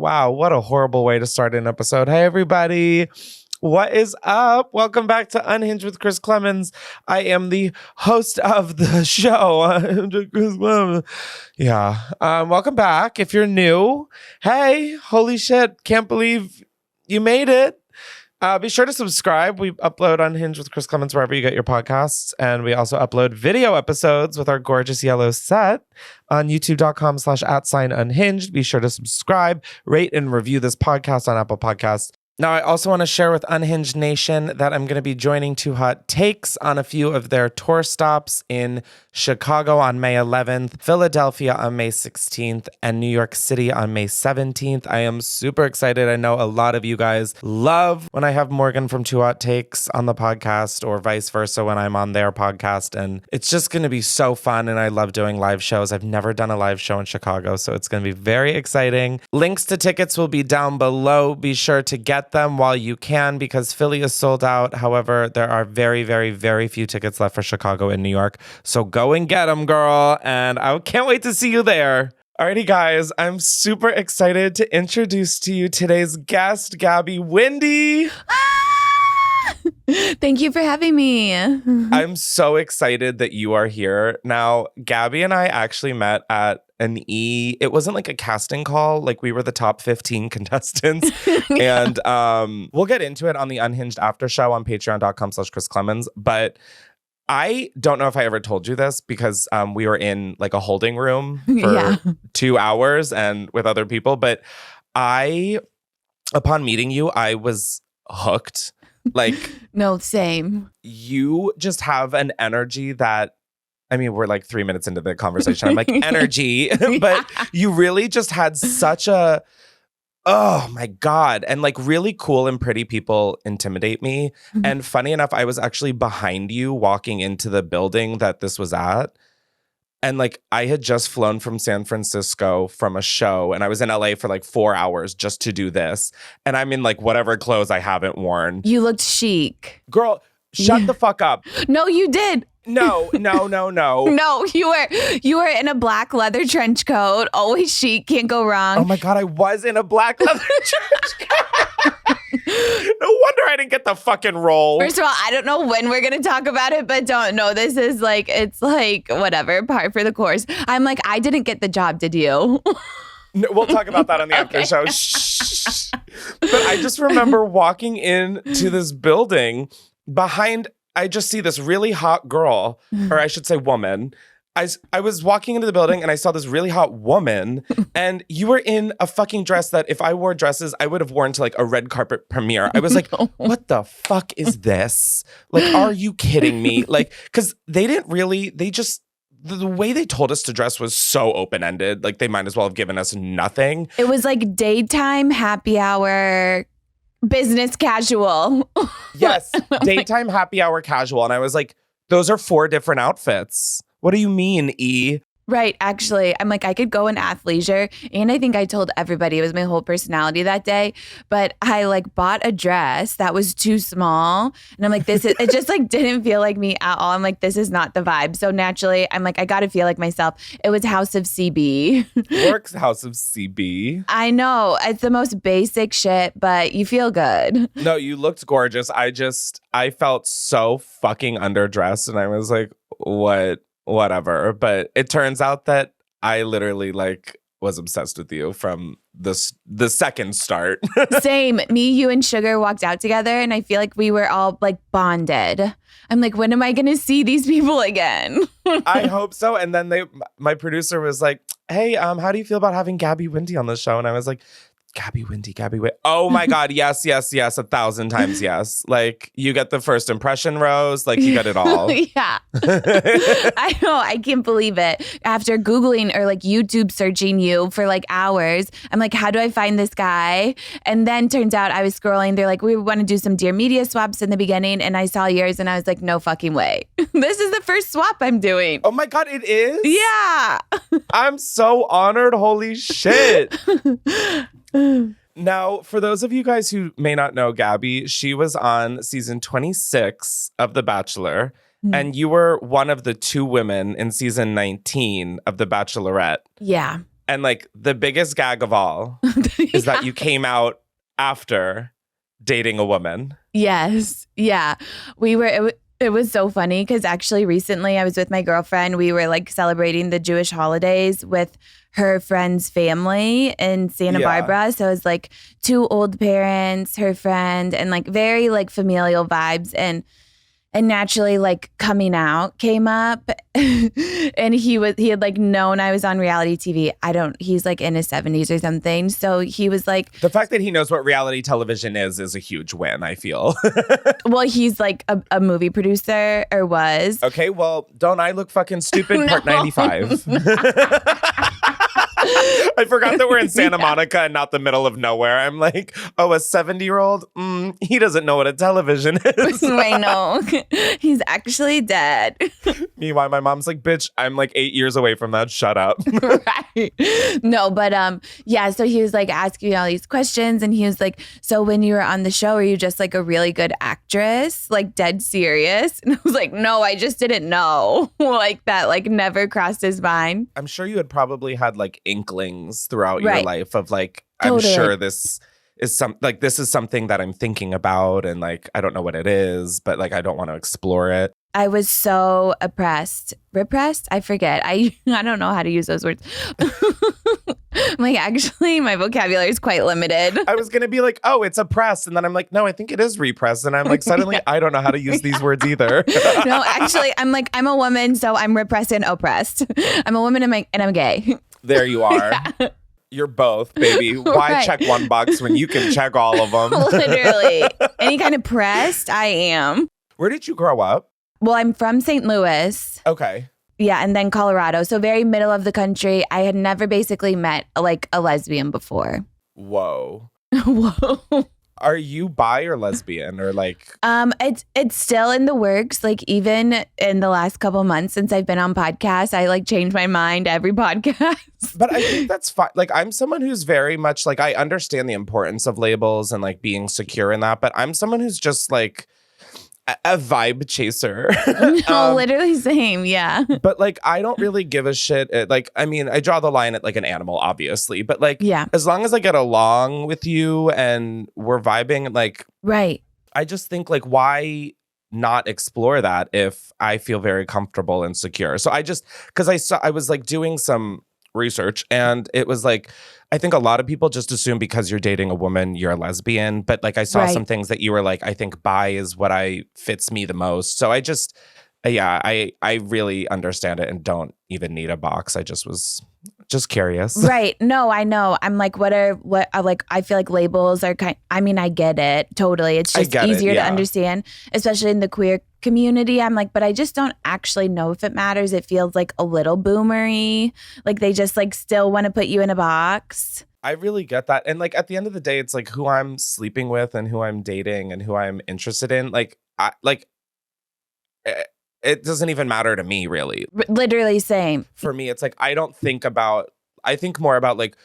Wow, what a horrible way to start an episode. Hey, everybody. What is up? Welcome back to Unhinged with Chris Klemens. I am the host of the show. Yeah. Welcome back. If you're new, hey, holy shit. Can't believe you made it. Be sure to subscribe. We upload Unhinged with Chris Klemens wherever you get your podcasts. And we also upload video episodes with our gorgeous yellow set on youtube.com/@unhinged. Be sure to subscribe, rate, and review this podcast on Apple Podcasts. Now, I also want to share with Unhinged Nation that I'm going to be joining Two Hot Takes on a few of their tour stops in Chicago on May 11th, Philadelphia on May 16th, and New York City on May 17th. I am super excited. I know a lot of you guys love when I have Morgan from Two Hot Takes on the podcast or vice versa when I'm on their podcast. And it's just going to be so fun. And I love doing live shows. I've never done a live show in Chicago, so it's going to be very exciting. Links to tickets will be down below. Be sure to get them while you can because Philly is sold out. However, there are very, very, very few tickets left for Chicago and New York. So go and get them, girl. And I can't wait to see you there. Alrighty, guys, I'm super excited to introduce to you today's guest, Gabby Windey. Thank you for having me. I'm so excited that you are here. Now, Gabby and I actually met at it wasn't like a casting call, like we were the top 15 contestants. Yeah. And we'll get into it on the Unhinged after show on patreon.com/Chris Klemens. But I don't know if I ever told you this because we were in like a holding room for 2 hours and with other people. But upon meeting you, I was hooked. Like, no, same. You just have an energy that, I mean, we're like 3 minutes into the conversation. I'm like, energy. But you really just had such a, oh my God. And like really cool and pretty people intimidate me. Mm-hmm. And funny enough, I was actually behind you walking into the building that this was at. And like, I had just flown from San Francisco from a show and I was in LA for like 4 hours just to do this. And I'm in like whatever clothes I haven't worn. You looked chic. Girl, shut the fuck up. No, you did. No. No, you were in a black leather trench coat. Always chic, can't go wrong. Oh my God, I was in a black leather trench coat. No wonder I didn't get the fucking role. First of all, I don't know when we're going to talk about it, but don't know. This is like, it's like, whatever, par for the course. I'm like, I didn't get the job, did you? No, we'll talk about that on the after show. Shh. But I just remember walking into this building behind, I just see this really hot girl, or I should say woman. I was walking into the building and I saw this really hot woman and you were in a fucking dress that if I wore dresses, I would have worn to like a red carpet premiere. I was like, what the fuck is this? Like, are you kidding me? Like, because the way they told us to dress was so open-ended. Like, they might as well have given us nothing. It was like daytime happy hour, business casual. Yes, daytime happy hour casual. And I was like, those are 4 different outfits. What do you mean, E? Right. Actually, I'm like, I could go in athleisure. And I think I told everybody it was my whole personality that day. But I like bought a dress that was too small. And I'm like, it just like didn't feel like me at all. I'm like, this is not the vibe. So naturally, I'm like, I got to feel like myself. It was House of CB. Works House of CB. I know. It's the most basic shit, but you feel good. No, you looked gorgeous. I felt so fucking underdressed. And I was like, whatever. But it turns out that I literally like was obsessed with you from the second start. Same. Me, you, and Sugar walked out together and I feel like we were all like bonded. I'm like, when am I going to see these people again? I hope so. And then my producer was like, hey, how do you feel about having Gabby Windey on the show? And I was like, Gabby Windey. Oh my God. Yes. 1,000 times yes. Like, you get the first impression rose. Like, you get it all. Yeah. I know. I can't believe it. After Googling or like YouTube searching you for like hours, I'm like, how do I find this guy? And then turns out I was scrolling. They're like, we want to do some Dear Media swaps in the beginning. And I saw yours and I was like, no fucking way. This is the first swap I'm doing. Oh my God, it is? Yeah. I'm so honored. Holy shit. Now, for those of you guys who may not know Gabby, she was on season 26 of The Bachelor, and you were one of the 2 women in season 19 of The Bachelorette. Yeah. And like the biggest gag of all is that you came out after dating a woman. Yes. Yeah. It was so funny because actually recently I was with my girlfriend. We were like celebrating the Jewish holidays with her friend's family in Santa Barbara. So it was like 2 old parents, her friend, and like very like familial vibes. And naturally like coming out came up and he had like known I was on reality TV. He's like in his 70s or something. So he was like, the fact that he knows what reality television is a huge win, I feel. well, he's like a movie producer or was. Okay, well, don't I look fucking stupid? Part 95. I forgot that we're in Santa Monica and not the middle of nowhere. I'm like, oh, a 70-year-old? He doesn't know what a television is. I know. He's actually dead. Meanwhile, my mom's like, bitch, I'm like 8 years away from that. Shut up. Right. No, but yeah, so he was like asking me all these questions and he was like, so when you were on the show, are you just like a really good actress? Like dead serious? And I was like, no, I just didn't know. Like that like never crossed his mind. I'm sure you had probably had like inklings throughout your Right. life of like, Totally. I'm sure this is something that I'm thinking about and like I don't know what it is, but like I don't want to explore it. I was so repressed. I forget. I don't know how to use those words. I'm like, actually, my vocabulary is quite limited. I was gonna be like, oh, it's oppressed, and then I'm like, no, I think it is repressed, and I'm like, suddenly I don't know how to use these words either. No, actually, I'm like, I'm a woman, so I'm repressed and oppressed. I'm a woman and I'm gay. There you are. Yeah. You're both, baby. Why Right. check one box when you can check all of them? Literally, any kind of pressed, I am. Where did you grow up? Well, I'm from St. Louis. Okay. Yeah, and then Colorado. So very middle of the country. I had never basically met like a lesbian before. Whoa. Whoa. Are you bi or lesbian or like? It's still in the works. Like even in the last couple months since I've been on podcasts, I like change my mind every podcast. But I think that's fine. Like I'm someone who's very much like I understand the importance of labels and like being secure in that, but I'm someone who's just like a vibe chaser. No, literally same. Yeah. But like, I don't really give a shit. Like, I mean, I draw the line at like an animal, obviously. But like, Yeah. as long as I get along with you and we're vibing, like, Right. I just think like, why not explore that if I feel very comfortable and secure? So because I was like doing some research and it was like, I think a lot of people just assume because you're dating a woman, you're a lesbian. But like I saw Right. some things that you were like, I think bi is what fits me the most. So I just, yeah, I really understand it and don't even need a box. I just was just curious. Right. No, I know. I'm like, I feel like labels are I mean, I get it. Totally. It's just easier to understand, especially in the queer community. I'm like, but I just don't actually know if it matters. It feels like a little boomery. Like they just like still want to put you in a box. I really get that. And like at the end of the day, it's like who I'm sleeping with and who I'm dating and who I'm interested in. Like, it doesn't even matter to me, really. Literally same. For me, it's like, I think more about like,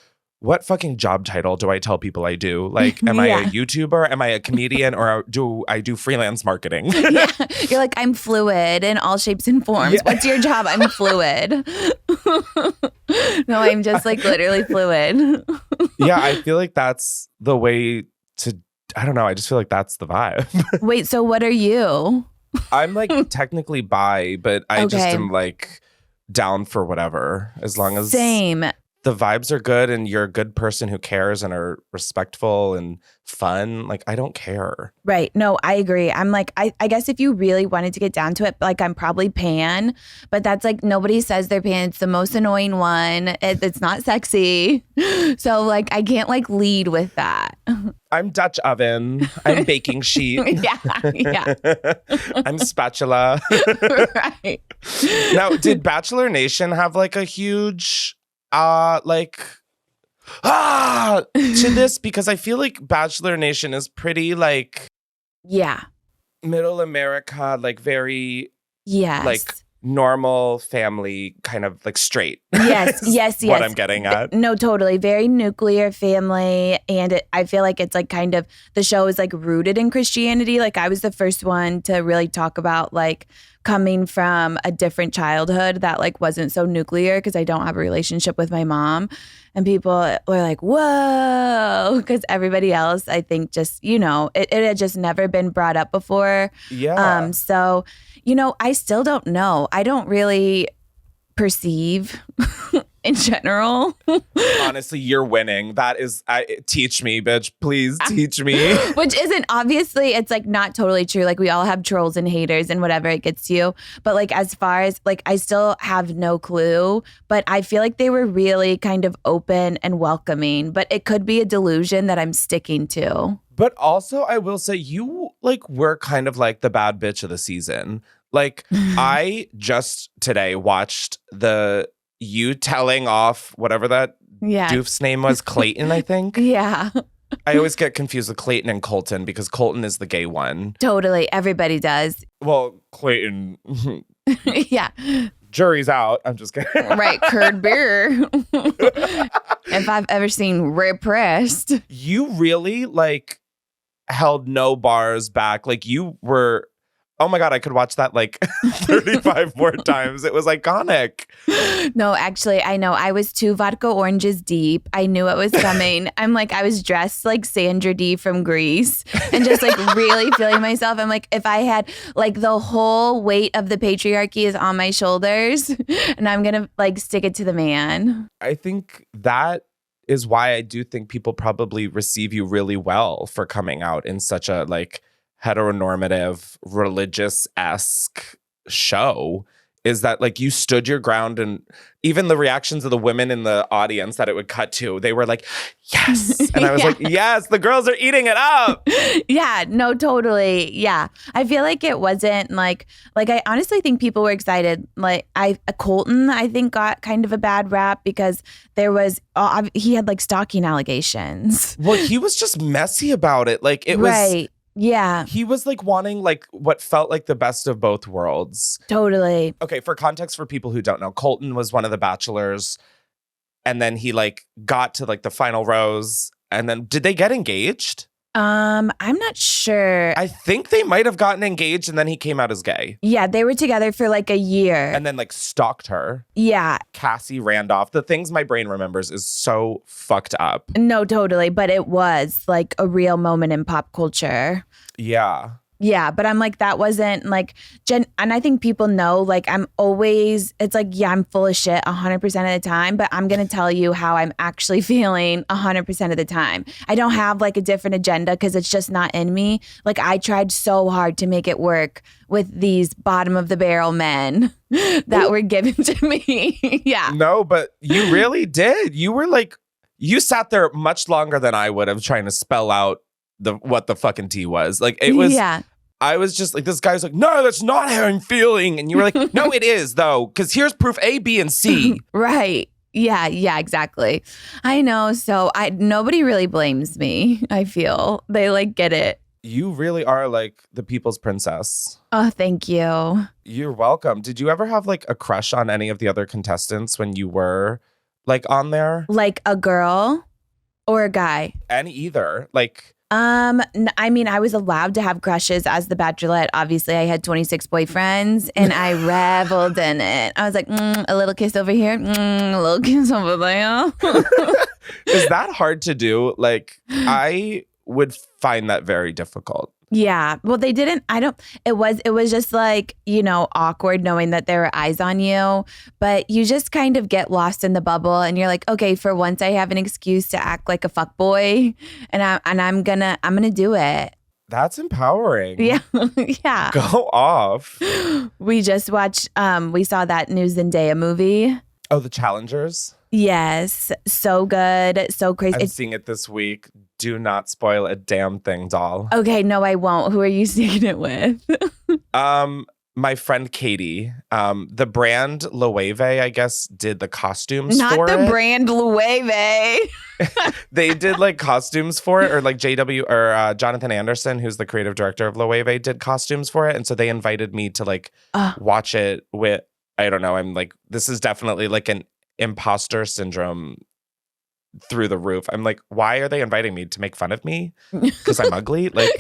what fucking job title do I tell people I do? Like, am I a YouTuber? Am I a comedian? Or do I do freelance marketing? Yeah. You're like, I'm fluid in all shapes and forms. Yeah. What's your job? I'm fluid. No, I'm just like literally fluid. Yeah, I feel like that's the way to, I don't know. I just feel like that's the vibe. Wait, so what are you? I'm like technically bi, but I just am like down for whatever as long as Same. The vibes are good and you're a good person who cares and are respectful and fun. Like, I don't care. Right. No, I agree. I'm like, I guess if you really wanted to get down to it, like I'm probably pan, but that's like nobody says they're pan. It's the most annoying one. It's not sexy. So like I can't like lead with that. I'm Dutch oven. I'm baking sheet. Yeah. I'm spatula. Right. Now, did Bachelor Nation have like a huge to this? Because I feel like Bachelor Nation is pretty like middle America, like very like normal family, kind of like straight. Yes. What I'm getting at. No, totally. Very nuclear family. And I feel like it's like kind of, the show is like rooted in Christianity. Like I was the first one to really talk about like coming from a different childhood that like wasn't so nuclear because I don't have a relationship with my mom. And people were like, whoa, because everybody else, I think just, it had just never been brought up before. Yeah. So, I still don't know. I don't really perceive in general. Honestly, you're winning. That is, teach me, bitch. Please teach me. Which isn't, obviously, it's like not totally true. Like we all have trolls and haters and whatever it gets you. But like as far as like, I still have no clue. But I feel like they were really kind of open and welcoming. But it could be a delusion that I'm sticking to. But also, I will say you like were kind of like the bad bitch of the season. Like I just today watched you telling off whatever that doof's name was, Clayton, I think. Yeah. I always get confused with Clayton and Colton because Colton is the gay one. Totally. Everybody does. Well, Clayton. Yeah. Jury's out. I'm just kidding. Right. Curd beer. If I've ever seen repressed. You really like held no bars back. Like you were... Oh my God, I could watch that like 35 more times. It was iconic. No, actually, I know. I was 2 vodka oranges deep. I knew it was coming. I was dressed like Sandra Dee from Grease and just like really feeling myself. I'm like, if I had like the whole weight of the patriarchy is on my shoulders and I'm going to like stick it to the man. I think that is why I do think people probably receive you really well for coming out in such a like heteronormative, religious-esque show, is that like you stood your ground, and even the reactions of the women in the audience that it would cut to, they were like, yes. And I was like, yes, the girls are eating it up. Yeah, no, totally. Yeah. I feel like it wasn't like I honestly think people were excited. Like Colton, I think got kind of a bad rap because he had like stalking allegations. Well, he was just messy about it. Like it was. Right. Yeah. He was like wanting like what felt like the best of both worlds. Totally. Okay, for context for people who don't know, Colton was one of the bachelors, and then he like got to like the final rose, and then did they get engaged? I'm not sure. I think they might have gotten engaged, and then he came out as gay. Yeah, they were together for like a year. And then like stalked her. Yeah. Cassie Randolph. The things my brain remembers is so fucked up. No, totally. But it was like a real moment in pop culture. Yeah. Yeah, but I'm like, that wasn't like, and I think people know, like, it's like, yeah, I'm full of shit 100% of the time, but I'm going to tell you how I'm actually feeling 100% of the time. I don't have like a different agenda because it's just not in me. Like, I tried so hard to make it work with these bottom of the barrel men that were given to me. Yeah. No, but you really did. You were like, you sat there much longer than I would have trying to spell out what the fucking tea was. Like, it was. Yeah. I was just like, this guy's like, no, that's not how I'm feeling. And you were like, no, it is, though, because here's proof A, B, and C. Right. Yeah, exactly. I know. So nobody really blames me, I feel. They like get it. You really are like the people's princess. Oh, thank you. You're welcome. Did you ever have like a crush on any of the other contestants when you were like on there? Like a girl or a guy? Any either. Like... I mean, I was allowed to have crushes as the Bachelorette. Obviously, I had 26 boyfriends and I reveled in it. I was like, a little kiss over here, a little kiss over there. Is that hard to do? Like, I would find that very difficult. Yeah. Well, they didn't. It was just like, awkward knowing that there were eyes on you, but you just kind of get lost in the bubble and you're like, okay, for once I have an excuse to act like a fuckboy and I'm gonna do it. That's empowering. Yeah. Yeah. Go off. We just watched, we saw that new Zendaya movie. Oh, The Challengers? Yes. So good. So crazy. I'm seeing it this week. Do not spoil a damn thing, doll. Okay, no, I won't. Who are you seeing it with? My friend Katie. The brand Loewe, I guess, did the costumes Not for it. Not the brand Loewe. They did like costumes for it, or like JW or Jonathan Anderson, who's the creative director of Loewe, did costumes for it. And so they invited me to like watch it with, I don't know, I'm like, this is definitely like an imposter syndrome through the roof. I'm like, why are they inviting me to make fun of me? Because I'm ugly? Like,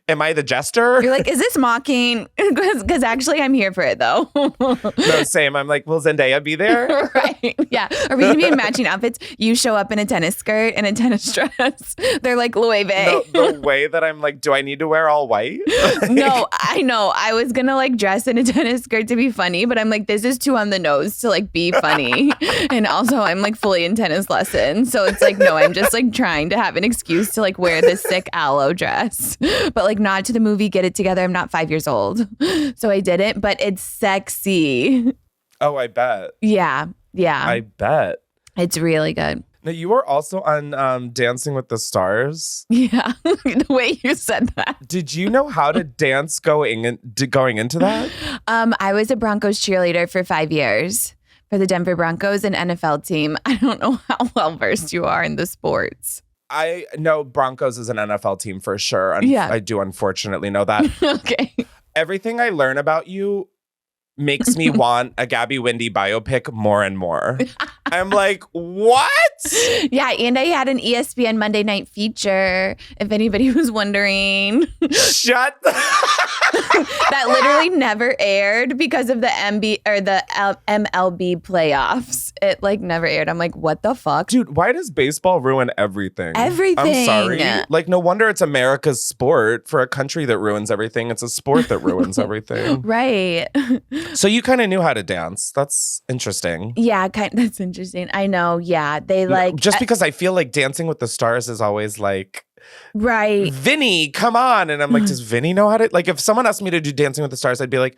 am I the jester? You're like, is this mocking? Because actually I'm here for it though. No, same. I'm like, will Zendaya be there? Right. Yeah. Are we going to be in matching outfits? You show up in a tennis skirt and a tennis dress. They're like Louis V. The way that I'm like, do I need to wear all white? No, I know. I was going to like dress in a tennis skirt to be funny, but I'm like, this is too on the nose to like be funny. And also I'm like fully in tennis lessons. So it's like, no, I'm just like trying to have an excuse to like wear this sick aloe dress, but like not to the movie Get It Together. I'm not 5 years old. So I didn't, but it's sexy. Oh, I bet. Yeah. I bet. It's really good. Now, you were also on Dancing with the Stars. Yeah. The way you said that. Did you know how to dance going into that? I was a Broncos cheerleader for 5 years. For the Denver Broncos and NFL team. I don't know how well versed you are in the sports. I know Broncos is an NFL team for sure. Yeah. I do unfortunately know that. Okay. Everything I learn about you makes me want a Gabby Windey biopic more and more. I'm like, what? Yeah, and I had an ESPN Monday Night Feature, if anybody was wondering. Shut That literally never aired because of the MLB playoffs. It like never aired. I'm like, what the fuck? Dude, why does baseball ruin everything? Everything. I'm sorry. Like, no wonder it's America's sport. For a country that ruins everything, it's a sport that ruins everything. Right. So you kind of knew how to dance. That's interesting. Yeah, that's interesting. I know. Yeah. They like just because I feel like Dancing with the Stars is always like, right. Vinny, come on. And I'm like, does Vinny know how to? Like, if someone asked me to do Dancing with the Stars, I'd be like,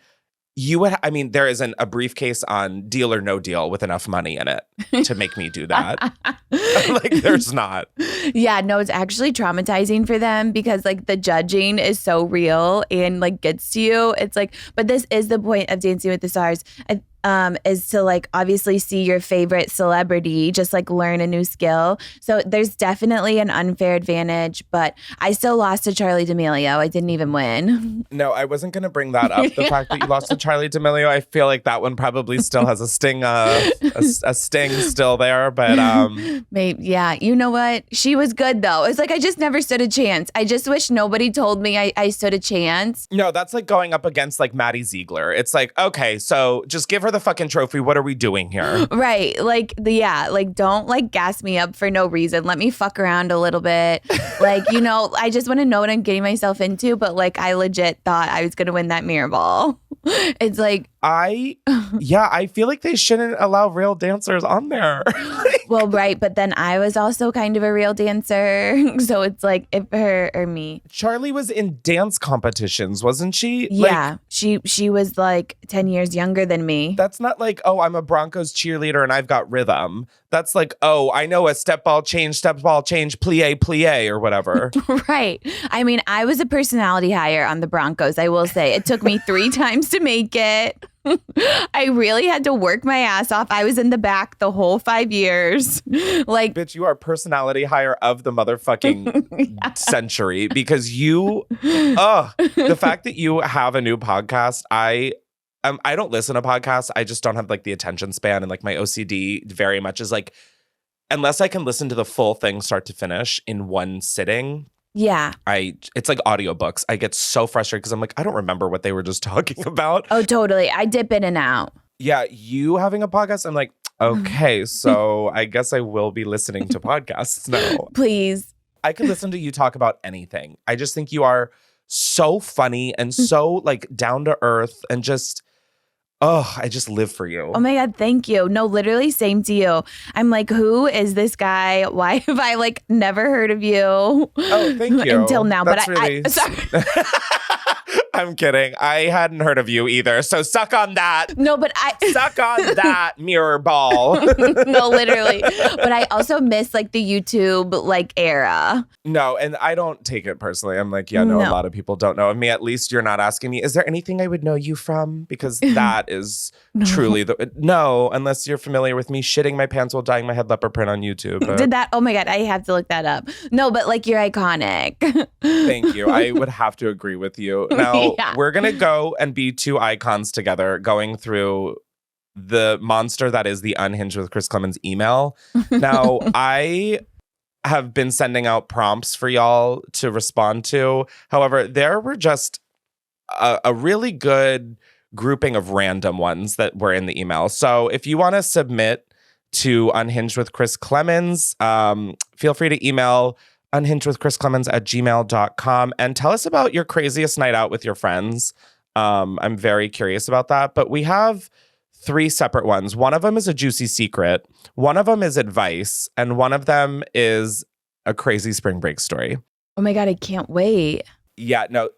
you would. I mean, there isn't a briefcase on Deal or No Deal with enough money in it to make me do that. Like, there's not. Yeah, no, it's actually traumatizing for them because like the judging is so real and like gets to you. It's like, but this is the point of Dancing with the Stars. Is to like obviously see your favorite celebrity, just like learn a new skill. So there's definitely an unfair advantage, but I still lost to Charlie D'Amelio. I didn't even win. No, I wasn't going to bring that up. The fact that you lost to Charlie D'Amelio, I feel like that one probably still has a sting, a sting still there. But maybe, yeah, you know what? She was good though. It's like I just never stood a chance. I just wish nobody told me I stood a chance. No, that's like going up against like Maddie Ziegler. It's like, okay, so just give her the fucking trophy. What are we doing here? Right. Like, like don't like gas me up for no reason. Let me fuck around a little bit. Like, you know, I just want to know what I'm getting myself into. But like, I legit thought I was going to win that mirror ball. It's like, I feel like they shouldn't allow real dancers on there. Well, right. But then I was also kind of a real dancer. So it's like if her or me. Charlie was in dance competitions, wasn't she? Yeah. Like, she was like 10 years younger than me. That's not like, oh, I'm a Broncos cheerleader and I've got rhythm. That's like, oh, I know a step ball change, plie, or whatever. Right. I mean, I was a personality hire on the Broncos, I will say. It took me 3 times to make it. I really had to work my ass off. I was in the back the whole 5 years. Like, bitch, you are personality hire of the motherfucking century because the fact that you have a new podcast, I don't listen to podcasts. I just don't have like the attention span, and like my OCD very much is like, unless I can listen to the full thing start to finish in one sitting. Yeah. It's like audiobooks. I get so frustrated because I'm like, I don't remember what they were just talking about. Oh, totally. I dip in and out. Yeah. You having a podcast, I'm like, okay, so I guess I will be listening to podcasts now. Please. I could listen to you talk about anything. I just think you are so funny and so like down to earth and just, I just live for you. Oh my God, thank you. No, literally same to you. I'm like, who is this guy? Why have I like never heard of you? Oh, thank you. Until now. That's but really... sorry. I'm kidding. I hadn't heard of you either. So suck on that. No, but suck on that mirror ball. No, literally. But I also miss like the YouTube like era. No, and I don't take it personally. I'm like, no, a lot of people don't know of me. At least you're not asking me, is there anything I would know you from? Because that is truly unless you're familiar with me shitting my pants while dyeing my head leopard print on YouTube. Did that? Oh my God, I have to look that up. No, but like you're iconic. Thank you. I would have to agree with you. Now, we're going to go and be 2 icons together going through the monster that is the Unhinged with Chris Clemens email. Now, I have been sending out prompts for y'all to respond to. However, there were just a really good grouping of random ones that were in the email. So if you want to submit to Unhinged with Chris Clemens, feel free to email unhingedwithchrisclemens@gmail.com and tell us about your craziest night out with your friends. I'm very curious about that. But we have 3 separate ones. One of them is a juicy secret. One of them is advice. And one of them is a crazy spring break story. Oh my God, I can't wait. Yeah, no,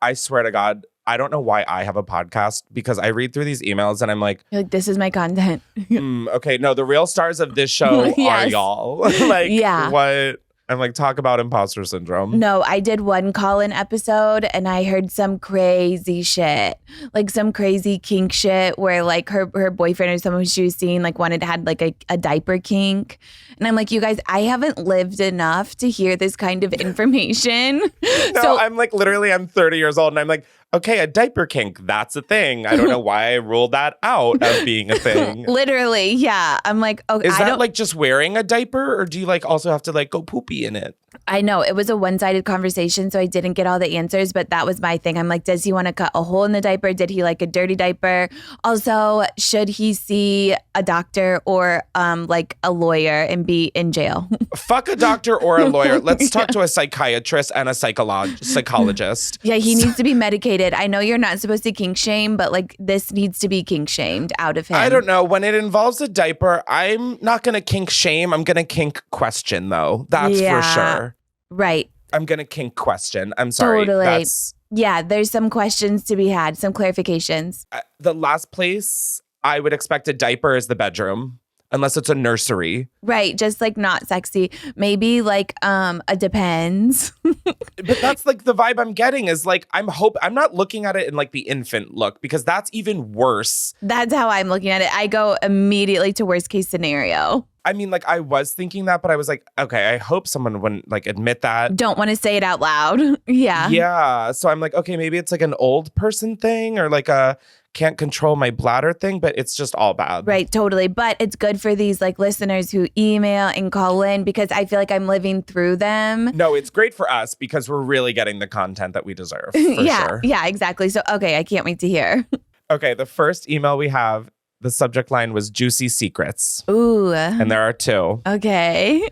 I swear to God, I don't know why I have a podcast because I read through these emails and I'm like, You're like, this is my content. Okay, no, the real stars of this show are Yes. y'all. Like, Yeah. what? I'm like, talk about imposter syndrome. No, I did one call-in episode and I heard some crazy shit, like some crazy kink shit where like her boyfriend or someone she was seeing like had like a diaper kink. And I'm like, you guys, I haven't lived enough to hear this kind of information. No, So I'm like, literally, I'm 30 years old and I'm like, okay, a diaper kink, that's a thing. I don't know why I ruled that out as being a thing. literally, yeah. I'm like, okay, Is that like just wearing a diaper or do you like also have to like go poopy in it? I know it was a one-sided conversation, so I didn't get all the answers, but that was my thing. I'm like, does he want to cut a hole in the diaper? Did he like a dirty diaper? Also, should he see a doctor or like a lawyer and be in jail? Fuck a doctor or a lawyer. Let's talk to a psychiatrist and a psychologist. Yeah, he needs to be medicated. I know you're not supposed to kink shame, but like this needs to be kink shamed out of him. I don't know. When it involves a diaper, I'm not going to kink shame. I'm going to kink question, though. That's for sure. Right. I'm going to kink question. I'm sorry. Totally. Yeah, there's some questions to be had, some clarifications. The last place I would expect a diaper is the bedroom, unless it's a nursery. Right, just like not sexy. Maybe like a depends. But that's like the vibe I'm getting is like I'm not looking at it in like the infant look because that's even worse. That's how I'm looking at it. I go immediately to worst case scenario. I mean, like I was thinking that, but I was like, okay, I hope someone wouldn't like admit that. Don't want to say it out loud. Yeah. Yeah. So I'm like, okay, maybe it's like an old person thing or like a can't control my bladder thing, but it's just all bad. Right, totally. But it's good for these like listeners who email and call in because I feel like I'm living through them. No, it's great for us because we're really getting the content that we deserve. For sure. Yeah, exactly. So, okay, I can't wait to hear. Okay, the first email we have, the subject line was juicy secrets. Ooh. And there are 2. Okay.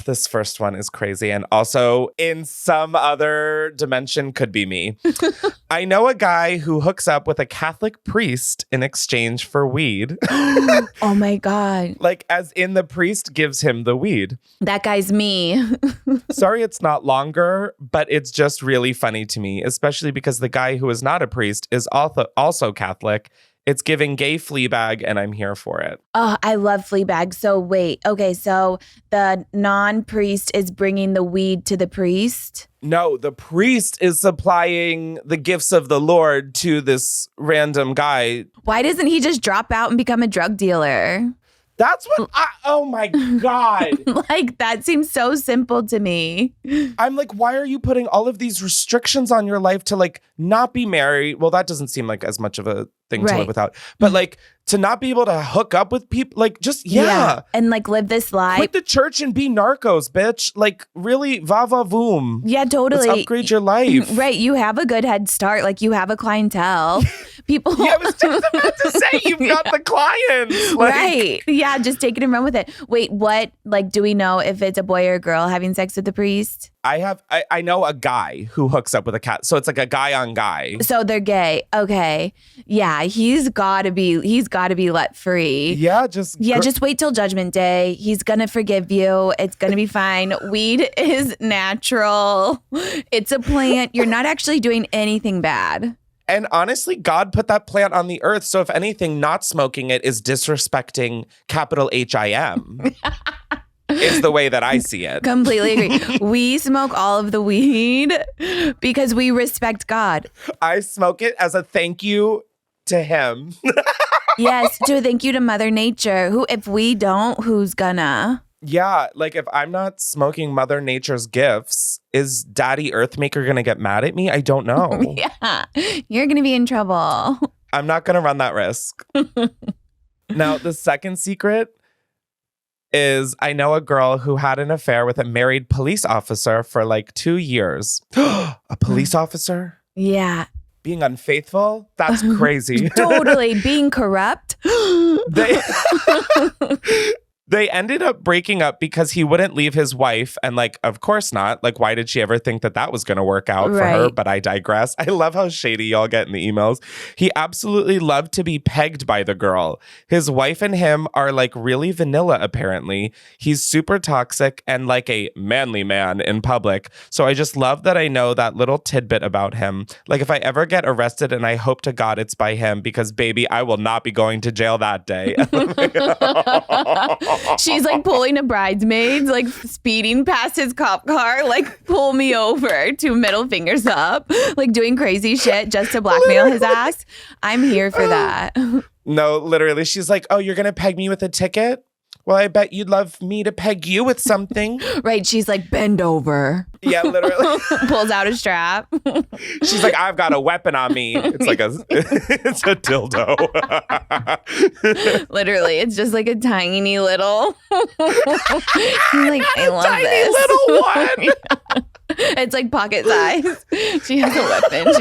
This first one is crazy. And also in some other dimension could be me. I know a guy who hooks up with a Catholic priest in exchange for weed. Oh my God. Like as in the priest gives him the weed. That guy's me. Sorry it's not longer, but it's just really funny to me, especially because the guy who is not a priest is also Catholic. It's giving gay Fleabag, and I'm here for it. Oh, I love Fleabag. So wait, okay, so the non-priest is bringing the weed to the priest? No, the priest is supplying the gifts of the Lord to this random guy. Why doesn't he just drop out and become a drug dealer? That's what oh my God. Like, that seems so simple to me. I'm like, why are you putting all of these restrictions on your life to like not be married? Well, that doesn't seem like as much of a thing to live without. But like to not be able to hook up with people, like just, yeah. And like live this life. Quit the church and be narcos, bitch. Like really, va-va-voom. Yeah, totally. Let's upgrade your life. Right. You have a good head start. Like you have a clientele. People. Yeah, I was just about to say, you've got the clients. Like, right. Yeah, just take it and run with it. Wait, what? Like, do we know if it's a boy or a girl having sex with the priest? I know a guy who hooks up with a cat. So it's like a guy on guy. So they're gay. Okay. Yeah, he's gotta be let free. Yeah, just wait till Judgment Day. He's gonna forgive you. It's gonna be fine. Weed is natural. It's a plant. You're not actually doing anything bad. And honestly, God put that plant on the earth. So if anything, not smoking it is disrespecting capital HIM. Is the way that I see it. Completely agree. We smoke all of the weed because we respect God. I smoke it as a thank you to him. Yes, to a thank you to Mother Nature. Who, if we don't, who's gonna? Yeah, like if I'm not smoking Mother Nature's gifts, is Daddy Earthmaker going to get mad at me? I don't know. Yeah, you're going to be in trouble. I'm not going to run that risk. Now, the second secret is I know a girl who had an affair with a married police officer for like 2 years. A police officer? Yeah. Being unfaithful? That's crazy. Totally. Being corrupt. They ended up breaking up because he wouldn't leave his wife. And like, of course not. Like, why did she ever think that that was going to work out for her? But I digress. I love how shady y'all get in the emails. He absolutely loved to be pegged by the girl. His wife and him are like really vanilla, apparently. He's super toxic and like a manly man in public. So I just love that I know that little tidbit about him. Like, if I ever get arrested, and I hope to God it's by him, because baby, I will not be going to jail that day. She's like pulling a bridesmaid, like speeding past his cop car, like pull me over, 2 middle fingers up, like doing crazy shit just to blackmail his ass. I'm here for that. No, literally. She's like, oh, you're going to peg me with a ticket? Well, I bet you'd love me to peg you with something. Right. She's like, bend over. Yeah, literally. Pulls out a strap. She's like, I've got a weapon on me. It's like it's a dildo. Literally, it's just like a tiny little. You're like, I love tiny this. little one. Yeah. It's like pocket size. She has a weapon.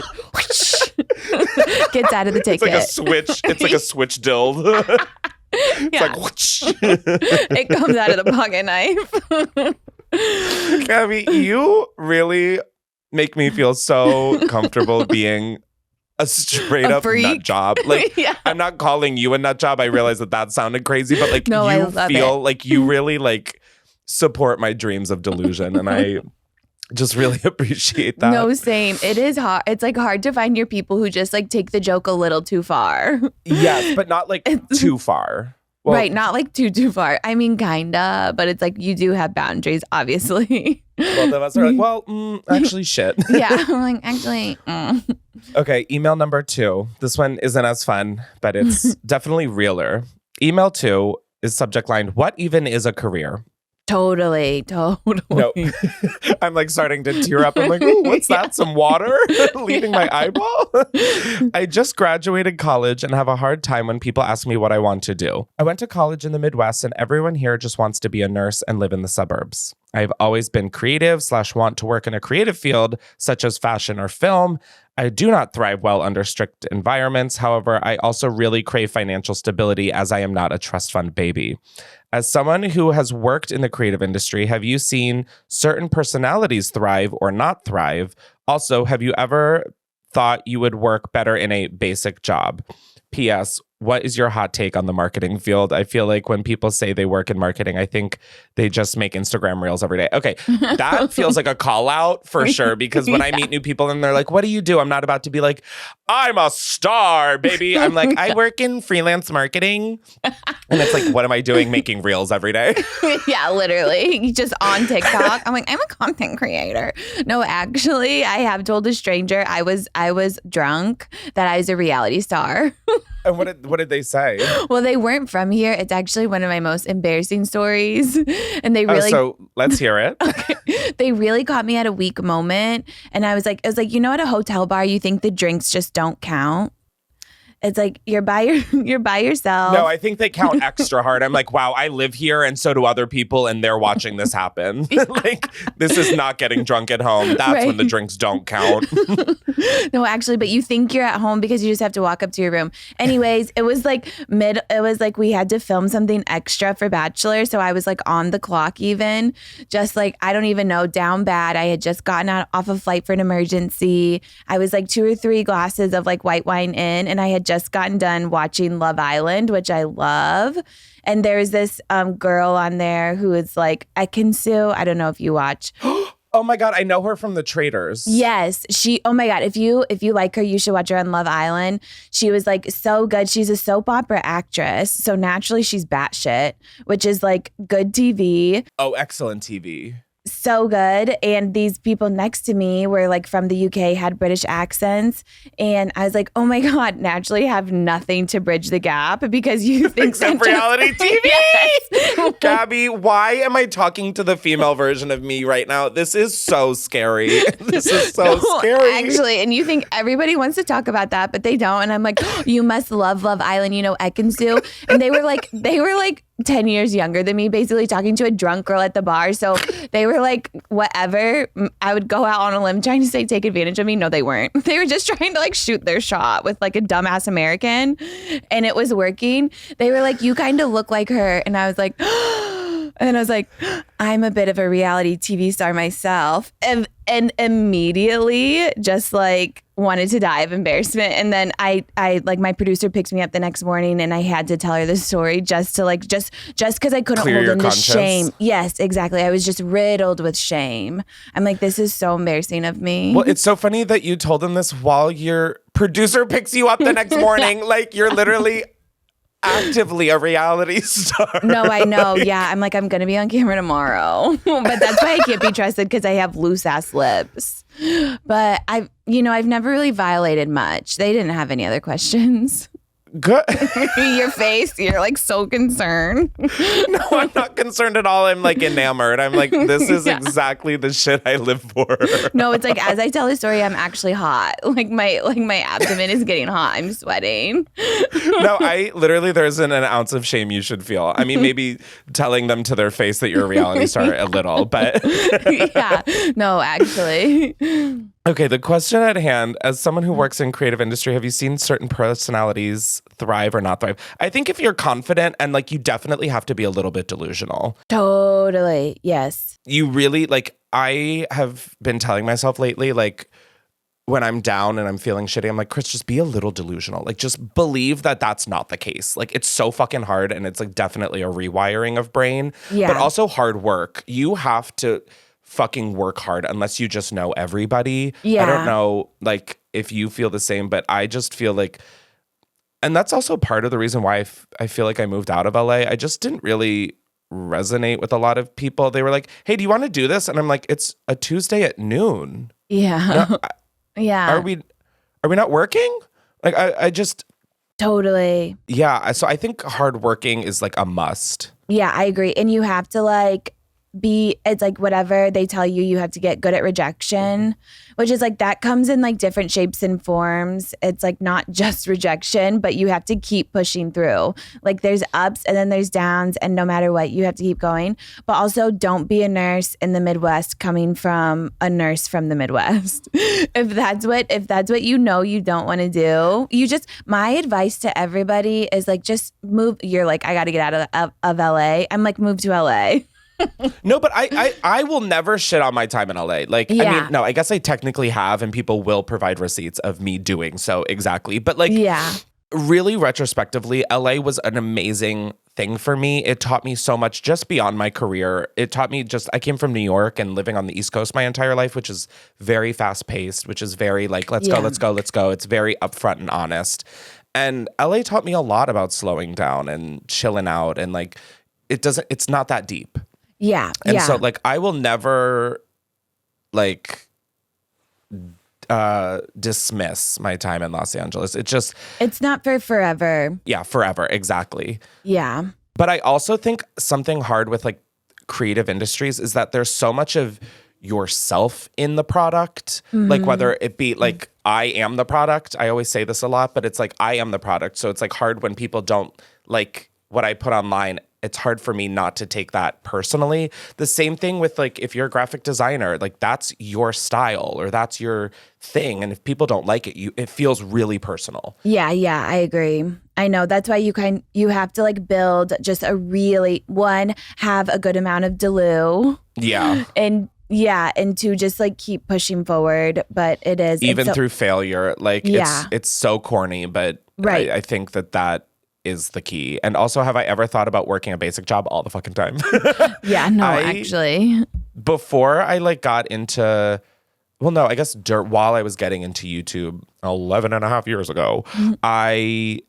Gets out of the ticket. It's like a switch. It's like a switch dildo. It's like whoosh. It comes out of the pocket knife. Gabby, you really make me feel so comfortable being a straight up nut job. Like, yeah. I'm not calling you a nut job. I realize that sounded crazy, but like, no, you feel like you really like support my dreams of delusion, and I just really appreciate that. No, same. It is hard. It's like hard to find your people who just like take the joke a little too far. Yes, but not like too far. Well, right, not like too far. I mean, kinda, but it's like you do have boundaries, obviously. Both of us are like, well, actually, shit. Yeah, I'm like, actually. Okay, email number 2. This one isn't as fun, but it's definitely realer. Email 2 is subject line, what even is a career? Totally. No. I'm like starting to tear up. I'm like, ooh, what's that? Some water leaving my eyeball? I just graduated college and have a hard time when people ask me what I want to do. I went to college in the Midwest, and everyone here just wants to be a nurse and live in the suburbs. I've always been creative / want to work in a creative field, such as fashion or film. I do not thrive well under strict environments. However, I also really crave financial stability, as I am not a trust fund baby. As someone who has worked in the creative industry, have you seen certain personalities thrive or not thrive? Also, have you ever thought you would work better in a basic job? P.S. What is your hot take on the marketing field? I feel like when people say they work in marketing, I think they just make Instagram reels every day. Okay, that feels like a call out for sure, because when I meet new people and they're like, what do you do? I'm not about to be like, I'm a star, baby. I'm like, I work in freelance marketing. And it's like, what am I doing? Making reels every day. Yeah, literally. Just on TikTok. I'm like, I'm a content creator. No, actually, I have told a stranger I was drunk that I was a reality star. And what did they say? Well, they weren't from here. It's actually one of my most embarrassing stories. And they really so let's hear it. Okay. They really caught me at a weak moment. And I was like, you know, at a hotel bar, you think the drinks just don't count. It's like you're by yourself. No, I think they count extra hard. I'm like, wow, I live here and so do other people, and they're watching this happen. Like, this is not getting drunk at home. That's right. When the drinks don't count. No, actually, but you think you're at home because you just have to walk up to your room. Anyways, it was like we had to film something extra for Bachelor. So I was like on the clock even, just like, I don't even know, down bad. I had just gotten off a flight for an emergency. I was like 2 or 3 glasses of like white wine in, and I had just gotten done watching Love Island, which I love. And there's this girl on there who is like, Ekin-Su. I don't know if you watch. Oh my God, I know her from The Traitors. Yes, oh my God, if you like her, you should watch her on Love Island. She was like so good. She's a soap opera actress, so naturally she's batshit, which is like good TV. Oh, excellent TV. so good. And these people next to me were like from the UK, had British accents. And I was like, oh my God, naturally have nothing to bridge the gap because you think Except reality TV. Yes. Gabby, why am I talking to the female version of me right now? This is so scary. This is so scary. Actually, and you think everybody wants to talk about that, but they don't. And I'm like, oh, you must love Love Island, you know, Ekansu. And they were like 10 years younger than me, basically talking to a drunk girl at the bar. So they were like, whatever. I would go out on a limb trying to say, take advantage of me. No, they weren't. They were just trying to like shoot their shot with like a dumbass American. And it was working. They were like, you kind of look like her. And I was like, and then I was like, I'm a bit of a reality TV star myself. And immediately just like wanted to die of embarrassment. And then I like my producer picked me up the next morning and I had to tell her the story just to like, just because I couldn't hold in the shame. Yes, exactly. I was just riddled with shame. I'm like, this is so embarrassing of me. Well, it's so funny that you told them this while your producer picks you up the next morning. Like you're literally actively a reality star. No, I know. Yeah. I'm like, I'm going to be on camera tomorrow. But that's why I can't be trusted because I have loose ass lips. But I've never really violated much. They didn't have any other questions. Good. Your face, you're like so concerned. No, I'm not concerned at all. I'm like enamored. I'm like, this is exactly the shit I live for. No, it's like as I tell the story, I'm actually hot. Like my abdomen is getting hot. I'm sweating. No, there isn't an ounce of shame you should feel. I mean, maybe telling them to their face that you're a reality star a little, but yeah. No, actually. Okay, the question at hand, as someone who works in creative industry, have you seen certain personalities thrive or not thrive? I think if you're confident and like you definitely have to be a little bit delusional. Totally. Yes. You really like, I have been telling myself lately, like when I'm down and I'm feeling shitty, I'm like, Chris, just be a little delusional. Like just believe that that's not the case. Like it's so fucking hard and it's like definitely a rewiring of brain, but also hard work. You have to fucking work hard unless you just know everybody. Yeah. I don't know like if you feel the same, but I just feel like, and that's also part of the reason why I feel like I moved out of LA. I just didn't really resonate with a lot of people. They were like, hey, do you want to do this? And I'm like, it's a Tuesday at noon. Yeah. No, yeah. Are we not working? Like I just totally. Yeah. So I think hard working is like a must. Yeah, I agree. And you have to like it's like whatever they tell you, you have to get good at rejection, which is like that comes in like different shapes and forms. It's like not just rejection, but you have to keep pushing through. Like there's ups and then there's downs, and no matter what, you have to keep going. But also don't be a nurse in the Midwest coming from a nurse from the Midwest. If that's what you know you don't want to do, my advice to everybody is like just move. You're like, I got to get out of LA. I'm like, move to LA. No, but I will never shit on my time in LA. Like, yeah. I mean, no, I guess I technically have, and people will provide receipts of me doing so exactly. But like, yeah, really retrospectively, LA was an amazing thing for me. It taught me so much just beyond my career. It taught me I came from New York and living on the East Coast my entire life, which is very fast paced, which is very like, let's go. It's very upfront and honest. And LA taught me a lot about slowing down and chilling out, and like, it's not that deep. Yeah. And so like I will never like dismiss my time in Los Angeles. It's not for forever. Yeah, forever. Exactly. Yeah. But I also think something hard with like creative industries is that there's so much of yourself in the product. Mm-hmm. Like whether it be like I am the product. I always say this a lot, but it's like I am the product. So it's like hard when people don't like what I put online. It's hard for me not to take that personally. The same thing with like, if you're a graphic designer, like that's your style or that's your thing. And if people don't like it, it feels really personal. Yeah, I agree. I know. That's why you have to like build just have a good amount of Delu. Yeah. And to just like keep pushing forward. But it is. Even through failure. Like it's so corny, but right. I think that is the key. And also, have I ever thought about working a basic job all the fucking time? Yeah, no, actually. Before I like got into, well, no, I guess while I was getting into YouTube 11 and a half years ago, I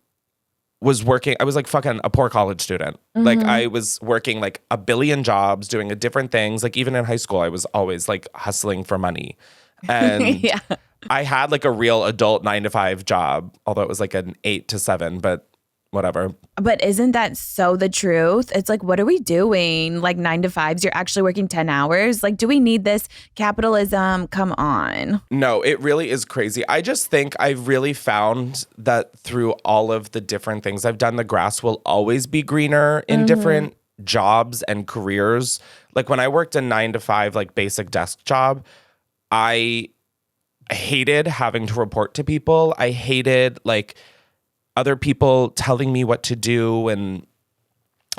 was working. I was like fucking a poor college student. Like I was working like a billion jobs, doing different things. Like even in high school, I was always like hustling for money. And Yeah. I had like a real adult 9-to-5 job, although it was like an 8 to 7, but whatever. But isn't that so the truth? It's like, what are we doing? Like 9 to 5s, you're actually working 10 hours. Like, do we need this capitalism? Come on. No, it really is crazy. I just think I've really found that through all of the different things I've done, the grass will always be greener in different jobs and careers. Like when I worked a 9-to-5, like basic desk job, I hated having to report to people. I hated like other people telling me what to do, and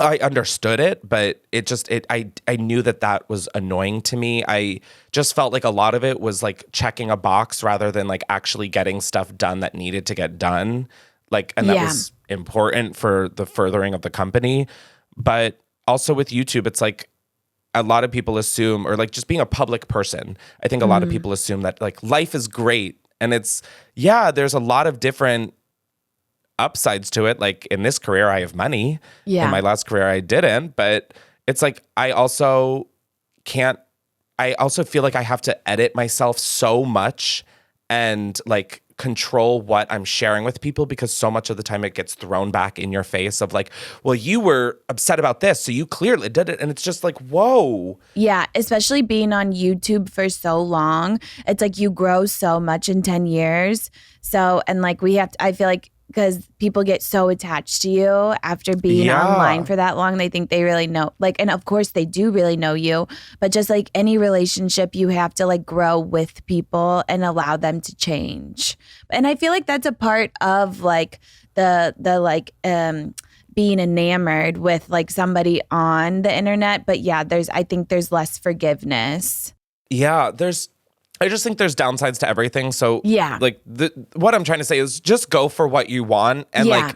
I understood it, but I knew that was annoying to me. I just felt like a lot of it was like checking a box rather than like actually getting stuff done that needed to get done. Like, and that was important for the furthering of the company. But also with YouTube, it's like a lot of people assume, or like just being a public person, I think a lot of people assume that like life is great. And it's, there's a lot of different upsides to it. Like in this career, I have money. Yeah. In my last career, I didn't. But it's like I also feel like I have to edit myself so much and like control what I'm sharing with people, because so much of the time it gets thrown back in your face of like, well, you were upset about this, so you clearly did it. And it's just like, whoa. Yeah, especially being on YouTube for so long. It's like you grow so much in 10 years. So, and like I feel like because people get so attached to you after being online for that long, they think they really know. Like, and of course they do really know you, but just like any relationship, you have to like grow with people and allow them to change. And I feel like that's a part of like the being enamored with like somebody on the internet. But yeah, I think there's less forgiveness. Yeah, I just think there's downsides to everything. So like what I'm trying to say is just go for what you want. And like,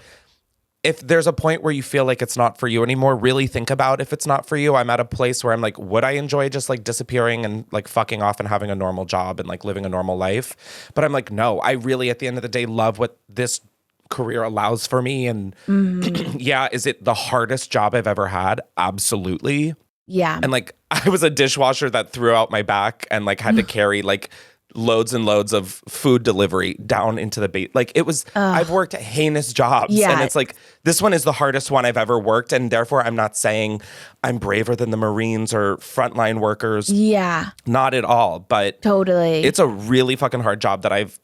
if there's a point where you feel like it's not for you anymore, really think about if it's not for you. I'm at a place where I'm like, would I enjoy just like disappearing and like fucking off and having a normal job and like living a normal life? But I'm like, no, I really at the end of the day love what this career allows for me. And is it the hardest job I've ever had? Absolutely. Yeah. And like I was a dishwasher that threw out my back and like had to carry like loads and loads of food delivery down into the bait. Like it was, I've worked heinous jobs. Yeah. And it's like, this one is the hardest one I've ever worked. And therefore I'm not saying I'm braver than the Marines or frontline workers. Yeah. Not at all. But totally, it's a really fucking hard job that I've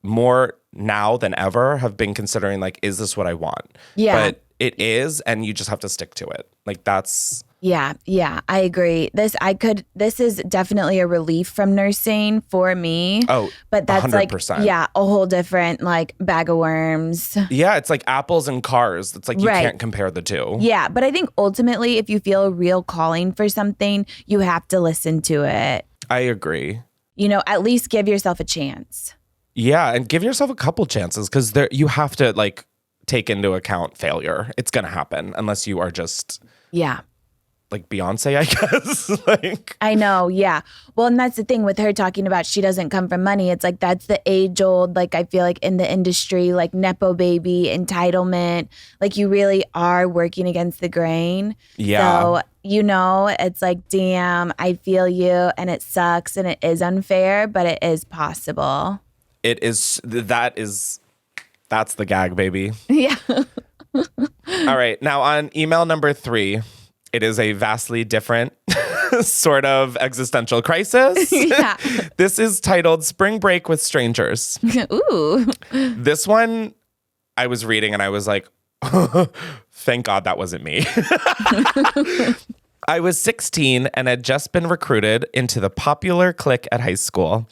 more now than ever have been considering like, is this what I want? Yeah. But it is, and you just have to stick to it. Like that's... Yeah, I agree. This is definitely a relief from nursing for me. Oh, but that's 100%. Like, a whole different like bag of worms. Yeah, it's like apples and cars. It's like you can't compare the two. Yeah, but I think ultimately if you feel a real calling for something, you have to listen to it. I agree. You know, at least give yourself a chance. Yeah, and give yourself a couple chances, because you have to like take into account failure. It's going to happen unless you are just... Yeah. Like Beyonce, I guess. Like I know, yeah. Well, and that's the thing with her talking about she doesn't come from money. It's like that's the age old, like I feel like in the industry, like Nepo baby, entitlement. Like you really are working against the grain. Yeah. So, you know, it's like, damn, I feel you, and it sucks and it is unfair, but it is possible. It is, that's the gag, baby. Yeah. All right. Now on email number 3. It is a vastly different sort of existential crisis. Yeah. This is titled Spring Break with Strangers. Ooh. This one I was reading and I was like, thank God that wasn't me. I was 16 and had just been recruited into the popular clique at high school.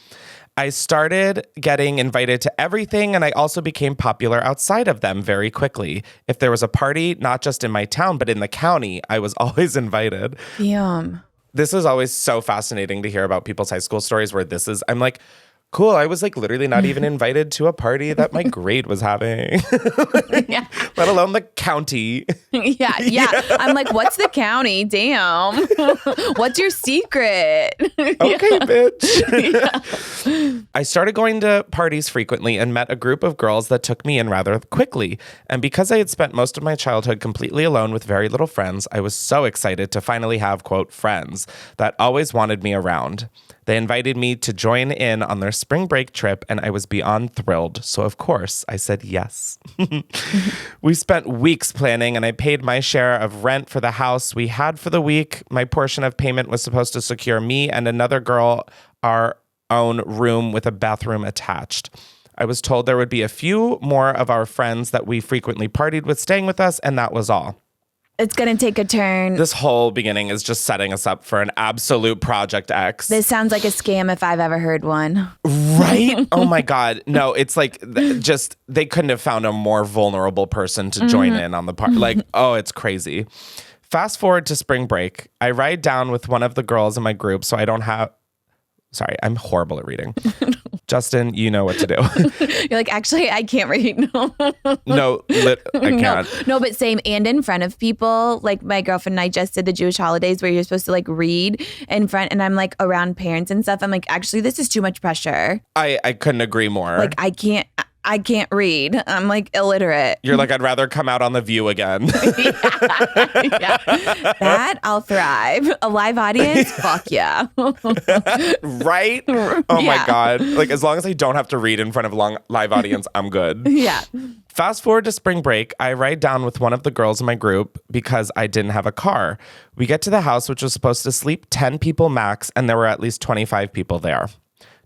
I started getting invited to everything, and I also became popular outside of them very quickly. If there was a party, not just in my town, but in the county, I was always invited. Damn. This is always so fascinating to hear about people's high school stories where I'm like, cool, I was like literally not even invited to a party that my grade was having. Yeah. let alone the county. Yeah. I'm like, what's the county? Damn. What's your secret? Okay, bitch. I started going to parties frequently and met a group of girls that took me in rather quickly. And because I had spent most of my childhood completely alone with very little friends, I was so excited to finally have, quote, friends that always wanted me around. They invited me to join in on their spring break trip, and I was beyond thrilled. So, of course, I said yes. We spent weeks planning, and I paid my share of rent for the house we had for the week. My portion of payment was supposed to secure me and another girl our own room with a bathroom attached. I was told there would be a few more of our friends that we frequently partied with staying with us, and that was all. It's going to take a turn. This whole beginning is just setting us up for an absolute Project X. This sounds like a scam if I've ever heard one. Right? Oh my God. No, it's like just they couldn't have found a more vulnerable person to join in on the part. Like, oh, it's crazy. Fast forward to spring break. I ride down with one of the girls in my group so I don't have... Sorry, I'm horrible at reading. Justin, you know what to do. You're like, actually, I can't read. No, I can't. No, but same. And in front of people, like my girlfriend and I just did the Jewish holidays where you're supposed to like read in front. And I'm like around parents and stuff. I'm like, actually, this is too much pressure. I couldn't agree more. Like, I can't read. I'm like illiterate. You're like, I'd rather come out on The View again. Yeah. That I'll thrive. A live audience? Fuck yeah. Right? Oh my God. Like, as long as I don't have to read in front of a live audience, I'm good. Yeah. Fast forward to spring break, I ride down with one of the girls in my group because I didn't have a car. We get to the house, which was supposed to sleep 10 people max, and there were at least 25 people there.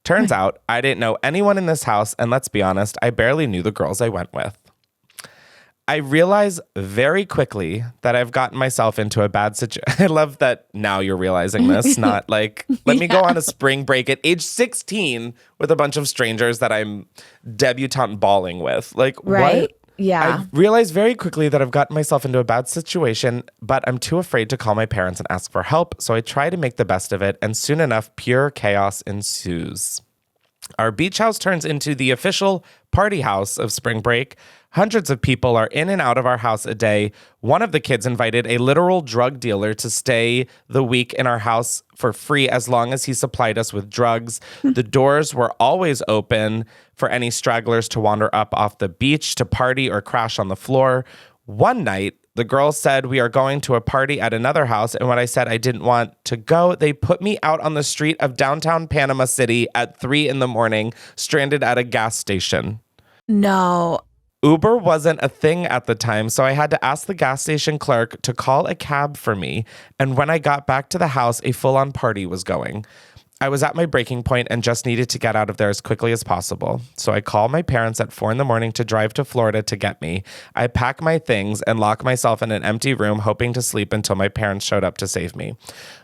Turns out I didn't know anyone in this house, and let's be honest, I barely knew the girls I went with. I realize very quickly that I've gotten myself into a bad situation. I love that now you're realizing this, not like, let me go on a spring break at age 16 with a bunch of strangers that I'm debutante balling with. Like, right? What? Yeah. I realized very quickly that I've gotten myself into a bad situation, but I'm too afraid to call my parents and ask for help, so I try to make the best of it, and soon enough, pure chaos ensues. Our beach house turns into the official party house of spring break. Hundreds of people are in and out of our house a day. One of the kids invited a literal drug dealer to stay the week in our house for free as long as he supplied us with drugs. The doors were always open for any stragglers to wander up off the beach to party or crash on the floor. One night, the girls said we are going to a party at another house, and when I said I didn't want to go, they put me out on the street of downtown Panama City at 3 a.m, stranded at a gas station. No. Uber wasn't a thing at the time, so I had to ask the gas station clerk to call a cab for me, and when I got back to the house, a full-on party was going. I was at my breaking point and just needed to get out of there as quickly as possible. So I call my parents at 4 a.m. to drive to Florida to get me. I pack my things and lock myself in an empty room, hoping to sleep until my parents showed up to save me.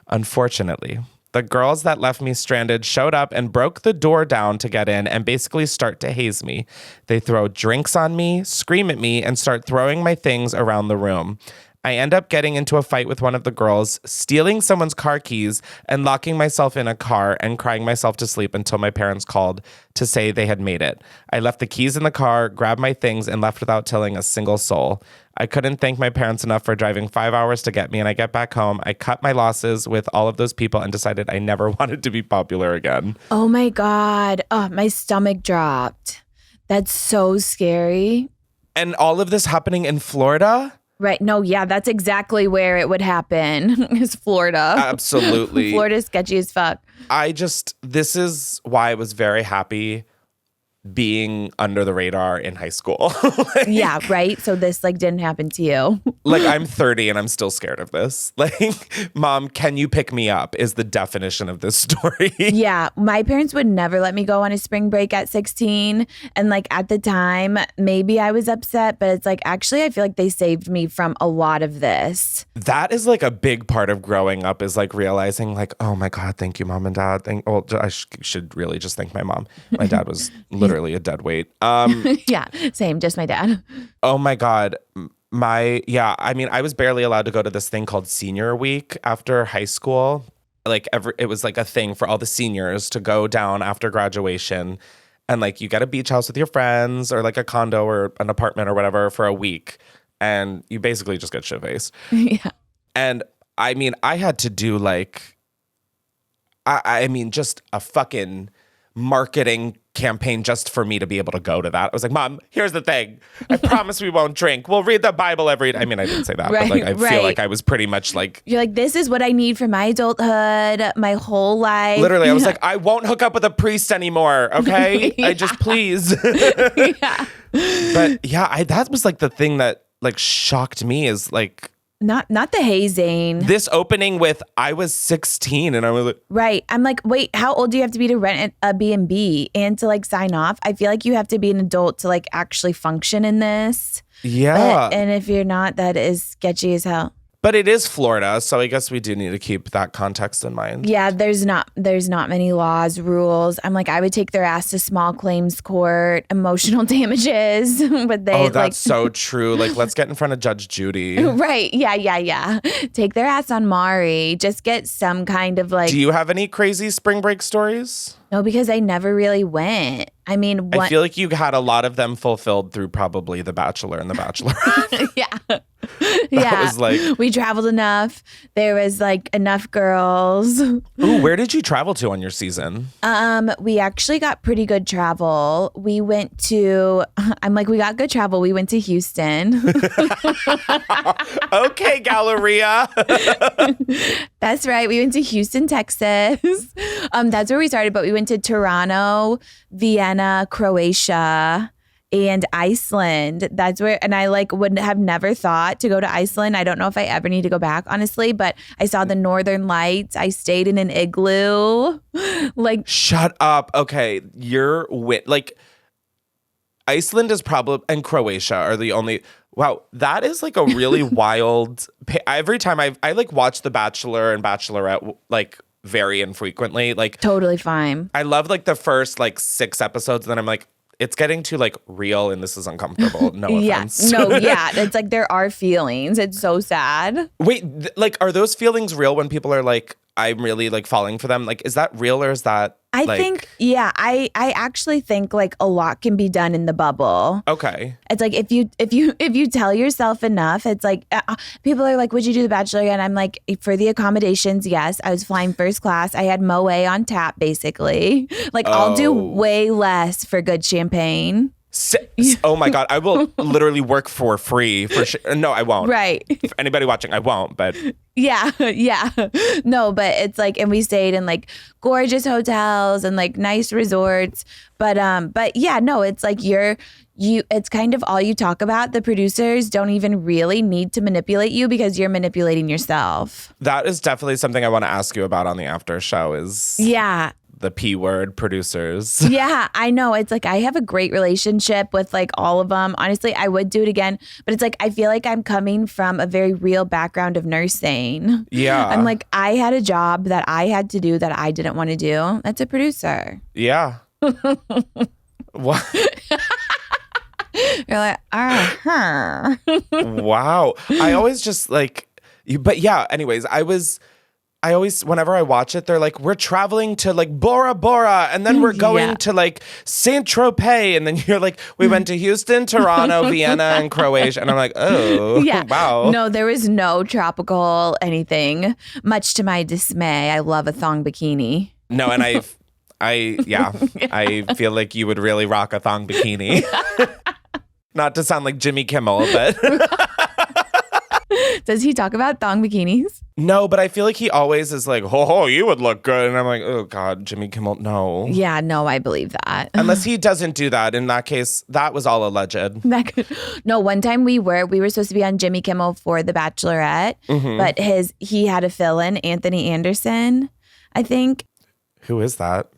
Unfortunately, the girls that left me stranded showed up and broke the door down to get in and basically start to haze me. They throw drinks on me, scream at me, and start throwing my things around the room. I end up getting into a fight with one of the girls, stealing someone's car keys and locking myself in a car and crying myself to sleep until my parents called to say they had made it. I left the keys in the car, grabbed my things, and left without telling a single soul. I couldn't thank my parents enough for driving 5 hours to get me, and I get back home. I cut my losses with all of those people and decided I never wanted to be popular again. Oh my God. Oh, my stomach dropped. That's so scary. And all of this happening in Florida? Right. No, yeah, that's exactly where it would happen is Florida. Absolutely. Florida's sketchy as fuck. This is why I was very happy being under the radar in high school. Yeah, right. So this didn't happen to you. Like, I'm 30 and I'm still scared of this. Like, Mom, can you pick me up is the definition of this story. Yeah. My parents would never let me go on a spring break at 16. And at the time, maybe I was upset, but it's actually, I feel like they saved me from a lot of this. That is a big part of growing up is realizing oh my God, thank you, Mom and Dad. I should really just thank my mom. My dad was literally a dead weight. Yeah, same, just my dad. Oh my God. I was barely allowed to go to this thing called senior week after high school. It was a thing for all the seniors to go down after graduation. And you get a beach house with your friends or a condo or an apartment or whatever for a week. and you basically just get shit-faced. Yeah. And I mean, I had to do like, I mean, just a fucking marketing campaign just for me to be able to go to that. I was like, Mom, here's the thing. I promise we won't drink. We'll read the Bible every day. I mean, I didn't say that, but like, I feel like I was pretty much like. You're like, this is what I need for my adulthood, my whole life. Literally, I was like, I won't hook up with a priest anymore, okay? I just, please. Yeah. But yeah, that was like the thing that like shocked me is like. Not the hazing. This opening with I was 16 and I was like. Right. I'm like, wait, how old do you have to be to rent a B&B and to like sign off? I feel like you have to be an adult to like actually function in this. Yeah. And if you're not, that is sketchy as hell. But it is Florida, so I guess we do need to keep that context in mind. Yeah, there's not many laws, rules. I'm like, I would take their ass to small claims court, emotional damages, but they that's so true. Like, let's get in front of Judge Judy. Right. Yeah. Take their ass on Maury. Just get some kind of like. Do you have any crazy spring break stories? No, because I never really went. I mean, I feel like you had a lot of them fulfilled through probably The Bachelor and The Bachelorette. Yeah. That was like. We traveled enough. There was like enough girls. Ooh, where did you travel to on your season? We actually got pretty good travel. We went to, we got good travel. We went to Houston. Okay, Galleria. That's right. We went to Houston, Texas. That's where we started, but we went to Toronto, Vienna, Croatia, and Iceland. That's where, and I like would have never thought to go to Iceland. I don't know if I ever need to go back, honestly, but I saw the Northern Lights. I stayed in an igloo. Like, shut up. Okay, like Iceland is probably, and Croatia are the only. Wow, that is like a really wild. Every time I like watch The Bachelor and Bachelorette like very infrequently. Like totally fine. I love like the first like 6 episodes, and then I'm like, it's getting too like real, and this is uncomfortable. No offense. Yeah. It's like there are feelings. It's so sad. Wait, like are those feelings real when people are like, I'm really like falling for them? Like, is that real or is that? I think, yeah, I actually think like a lot can be done in the bubble. Okay. It's like if you tell yourself enough, it's like people are like, would you do The Bachelor again? I'm like, for the accommodations, yes. I was flying first class. I had Moe on tap, basically. Like I'll do way less for good champagne. Oh my God, I will literally work for free for sure. No, I won't. Right. For anybody watching, I won't, but. Yeah. No, but it's like, and we stayed in like gorgeous hotels and like nice resorts. But yeah, no, it's like it's kind of all you talk about. The producers don't even really need to manipulate you because you're manipulating yourself. That is definitely something I want to ask you about on the after show is. Yeah. The P word producers. Yeah, I know. It's like I have a great relationship with like all of them. Honestly, I would do it again. But it's like I feel like I'm coming from a very real background of nursing. Yeah. I'm like, I had a job that I had to do that I didn't want to do. That's a producer. Yeah. What? You're like, Wow. I always just like, but yeah, anyways, I always, whenever I watch it, they're like, we're traveling to like Bora Bora, and then we're going to like Saint Tropez, and then you're like, we went to Houston, Toronto, Vienna, and Croatia, and I'm like, oh, yeah. Wow. No, there was no tropical anything, much to my dismay. I love a thong bikini. No, and I feel like you would really rock a thong bikini. Not to sound like Jimmy Kimmel, but. Does he talk about thong bikinis? No, but I feel like he always is like, ho, you would look good. And I'm like, oh, God, Jimmy Kimmel, no. Yeah, no, I believe that. Unless he doesn't do that. In that case, that was all alleged. No, one time we were supposed to be on Jimmy Kimmel for The Bachelorette, but he had a fill-in, Anthony Anderson, I think. Who is that?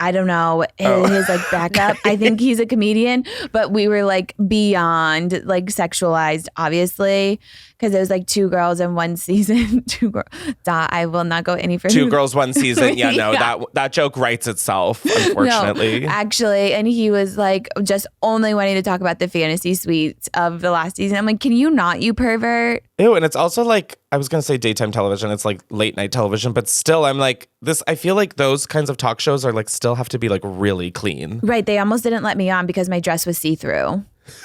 I don't know, his like backup. I think he's a comedian, but we were like beyond like sexualized, obviously, because it was like 2 girls in one season. 2 girls. I will not go any further. 2 girls, 1 season. Yeah, no, that joke writes itself, unfortunately. No, actually, and he was like just only wanting to talk about the fantasy suites of the last season. I'm like, can you not, you pervert? Ew, and it's also like, I was going to say daytime television. It's like late night television, but still I'm like I feel like those kinds of talk shows are like still have to be like really clean. Right. They almost didn't let me on because my dress was see-through.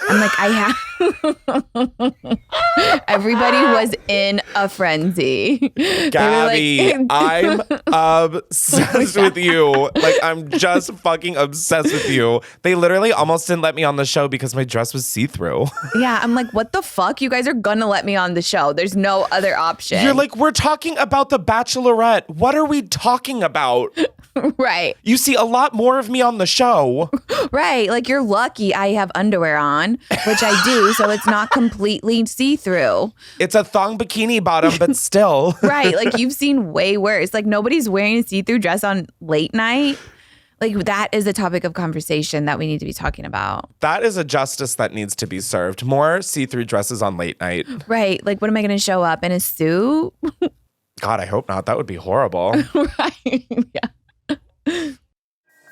I'm like, everybody was in a frenzy. Gabby, I'm obsessed with you. Like, I'm just fucking obsessed with you. They literally almost didn't let me on the show because my dress was see-through. Yeah, I'm like, what the fuck? You guys are gonna let me on the show. There's no other option. You're like, we're talking about the Bachelorette. What are we talking about? Right. You see a lot more of me on the show. Right. Like, you're lucky I have underwear on, which I do, so it's not completely see-through. It's a thong bikini bottom, but still. Right. Like, you've seen way worse. Like, nobody's wearing a see-through dress on late night. Like, that is a topic of conversation that we need to be talking about. That is a justice that needs to be served. More see-through dresses on late night. Right. Like, what am I going to show up in a suit? God, I hope not. That would be horrible. Right. Yeah.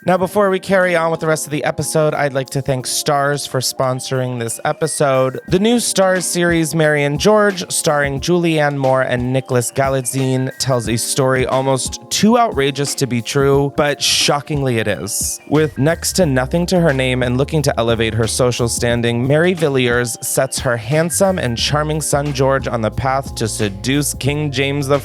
Now, before we carry on with the rest of the episode, I'd like to thank STARZ for sponsoring this episode. The new STARZ series, Mary and George, starring Julianne Moore and Nicholas Galitzine, tells a story almost too outrageous to be true, but shockingly it is. With next to nothing to her name and looking to elevate her social standing, Mary Villiers sets her handsome and charming son George on the path to seduce King James I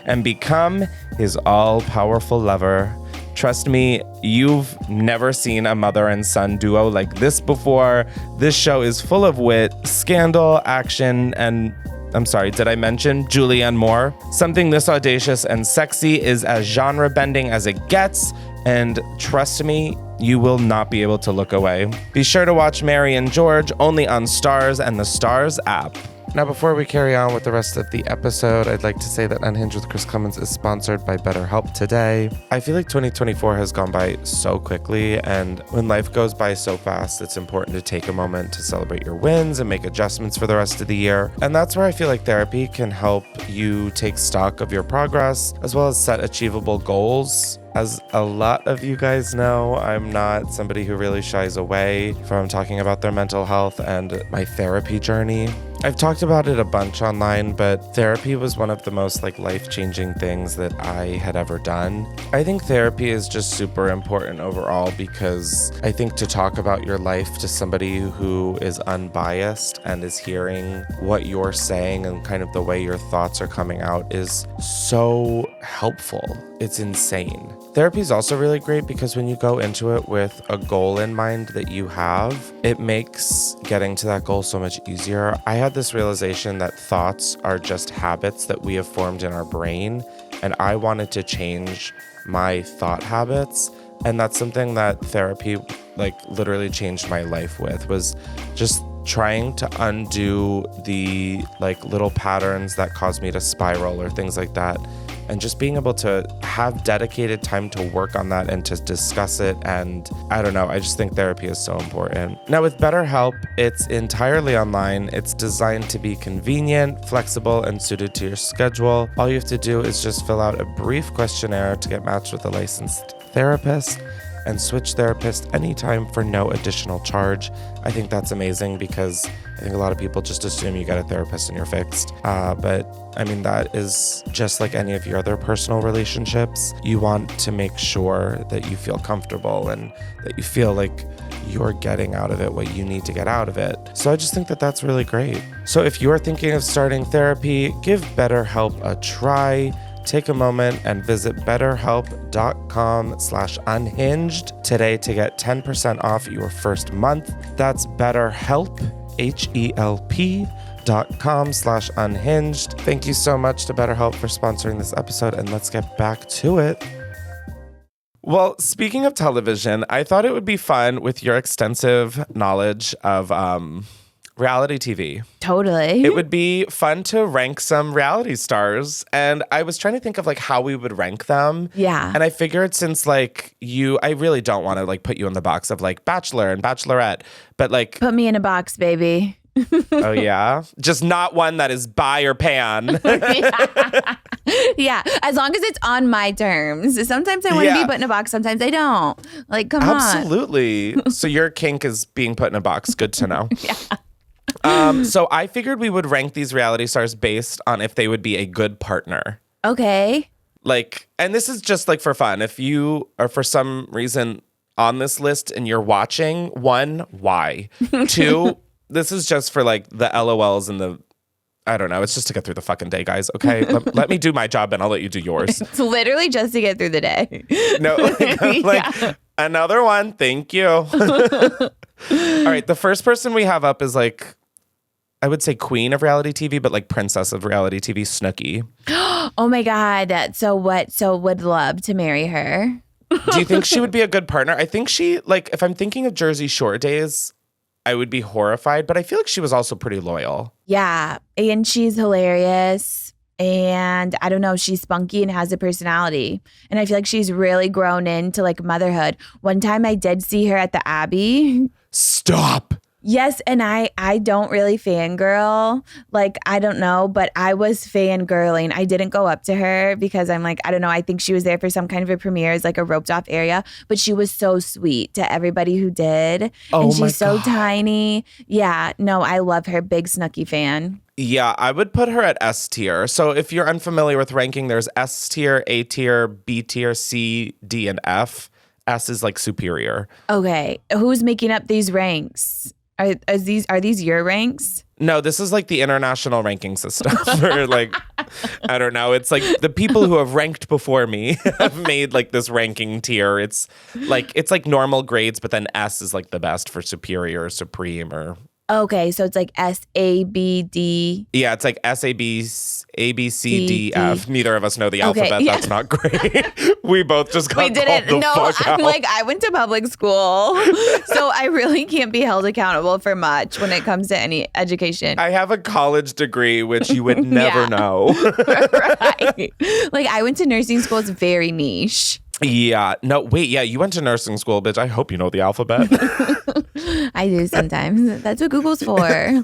and become his all-powerful lover. Trust me, you've never seen a mother and son duo like this before. This show is full of wit, scandal, action, and I'm sorry, did I mention Julianne Moore? Something this audacious and sexy is as genre-bending as it gets, and trust me, you will not be able to look away. Be sure to watch Mary and George only on STARZ and the STARZ app. Now, before we carry on with the rest of the episode, I'd like to say that Unhinged with Chris Klemens is sponsored by BetterHelp today. I feel like 2024 has gone by so quickly, and when life goes by so fast, it's important to take a moment to celebrate your wins and make adjustments for the rest of the year. And that's where I feel like therapy can help you take stock of your progress, as well as set achievable goals. As a lot of you guys know, I'm not somebody who really shies away from talking about their mental health and my therapy journey. I've talked about it a bunch online, but therapy was one of the most life-changing things that I had ever done. I think therapy is just super important overall because I think to talk about your life to somebody who is unbiased and is hearing what you're saying and kind of the way your thoughts are coming out is so helpful. It's insane. Therapy is also really great because when you go into it with a goal in mind that you have, it makes getting to that goal so much easier. I had this realization that thoughts are just habits that we have formed in our brain, and I wanted to change my thought habits. And that's something that therapy literally changed my life with, was just trying to undo the little patterns that caused me to spiral or things like that. And just being able to have dedicated time to work on that and to discuss it. And I don't know, I just think therapy is so important. Now with BetterHelp, it's entirely online. It's designed to be convenient, flexible, and suited to your schedule. All you have to do is just fill out a brief questionnaire to get matched with a licensed therapist and switch therapist anytime for no additional charge. I think that's amazing because I think a lot of people just assume you get a therapist and you're fixed. But I mean, that is just like any of your other personal relationships. You want to make sure that you feel comfortable and that you feel like you're getting out of it what you need to get out of it. So I just think that that's really great. So if you're thinking of starting therapy, give BetterHelp a try. Take a moment and visit betterhelp.com/unhinged today to get 10% off your first month. That's BetterHelp, HELP.com/unhinged. Thank you so much to BetterHelp for sponsoring this episode, and let's get back to it. Well, speaking of television, I thought it would be fun with your extensive knowledge of reality TV. Totally. It would be fun to rank some reality stars. And I was trying to think of how we would rank them. Yeah. And I figured since I really don't want to put you in the box of Bachelor and Bachelorette, but put me in a box, baby. Oh yeah? Just not one that is buy or pan. Yeah. As long as it's on my terms. Sometimes I want to be put in a box. Sometimes I don't. Come on. Absolutely. So your kink is being put in a box. Good to know. Yeah. So I figured we would rank these reality stars based on if they would be a good partner. Okay. And this is just for fun. If you are for some reason on this list and you're watching, one, why? Two, this is just for like the LOLs and the, I don't know. It's just to get through the fucking day, guys. Okay, let me do my job and I'll let you do yours. It's literally just to get through the day. No, like another one. Thank you. All right, the first person we have up is like, I would say queen of reality TV, but like princess of reality TV, Snooki. Oh my God. So would love to marry her. Do you think she would be a good partner? I think she, like, if I'm thinking of Jersey Shore days, I would be horrified, but I feel like she was also pretty loyal. Yeah. And she's hilarious. And I don't know, she's spunky and has a personality. And I feel like she's really grown into like motherhood. One time I did see her at the Abbey. Stop. Yes, and I don't really fangirl. Like, I don't know, but I was fangirling. I didn't go up to her because I'm like, I don't know. I think she was there for some kind of a premiere, as like a roped off area. But she was so sweet to everybody who did. Oh, and she's my so God. tiny. Yeah, no, I love her. Big Snooki fan. Yeah, I would put her at S tier. So if you're unfamiliar with ranking, there's S tier, A tier, B tier, C, D, and F. S is like superior. Okay, who's making up these ranks? Are these your ranks? No, this is like the international ranking system. Or like, I don't know. It's like the people who have ranked before me have made like this ranking tier. It's like normal grades, but then S is like the best for superior or supreme or. Okay, so it's like S, A, B, D. Yeah, it's like S, A, B, C, D, F. D. Neither of us know the Okay, alphabet. yeah. That's not great. We both just got We didn't. called the No, fuck I'm out. like, I went to public school, so I really can't be held accountable for much when it comes to any education. I have a college degree, which you would never Yeah. know. Right. Like, I went to nursing school. It's very niche. Yeah. No, wait. Yeah, you went to nursing school, bitch. I hope you know the alphabet. I do sometimes. That's what Google's for.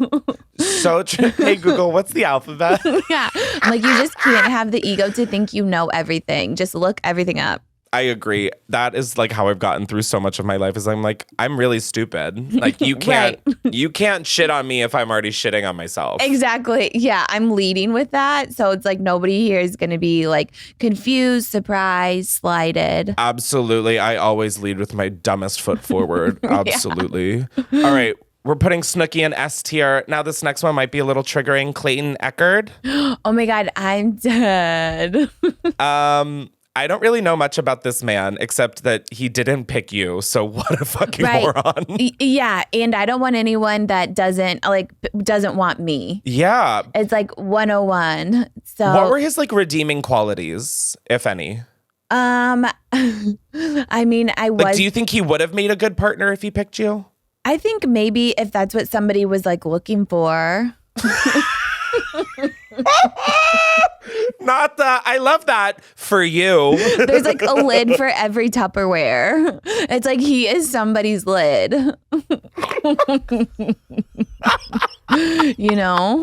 So, hey, Google, what's the alphabet? Yeah. I'm like, you just can't have the ego to think you know everything. Just look everything up. I agree. That is like how I've gotten through so much of my life is I'm like, I'm really stupid. Like you can't you can't shit on me if I'm already shitting on myself. Exactly. Yeah, I'm leading with that. So it's like nobody here is going to be like confused, surprised, slighted. Absolutely. I always lead with my dumbest foot forward. Absolutely. All right. We're putting Snooki in S tier. Now this next one might be a little triggering. Clayton Echard. Oh my God, I'm dead. I don't really know much about this man except that he didn't pick you. So what a fucking moron. Yeah, and I don't want anyone that doesn't want me. Yeah. It's like 101. So What were his like redeeming qualities, if any? I mean, Like, do you think he would have made a good partner if he picked you? I think maybe if that's what somebody was like looking for. Not that. I love that for you. There's like a lid for every Tupperware. It's like he is somebody's lid. You know?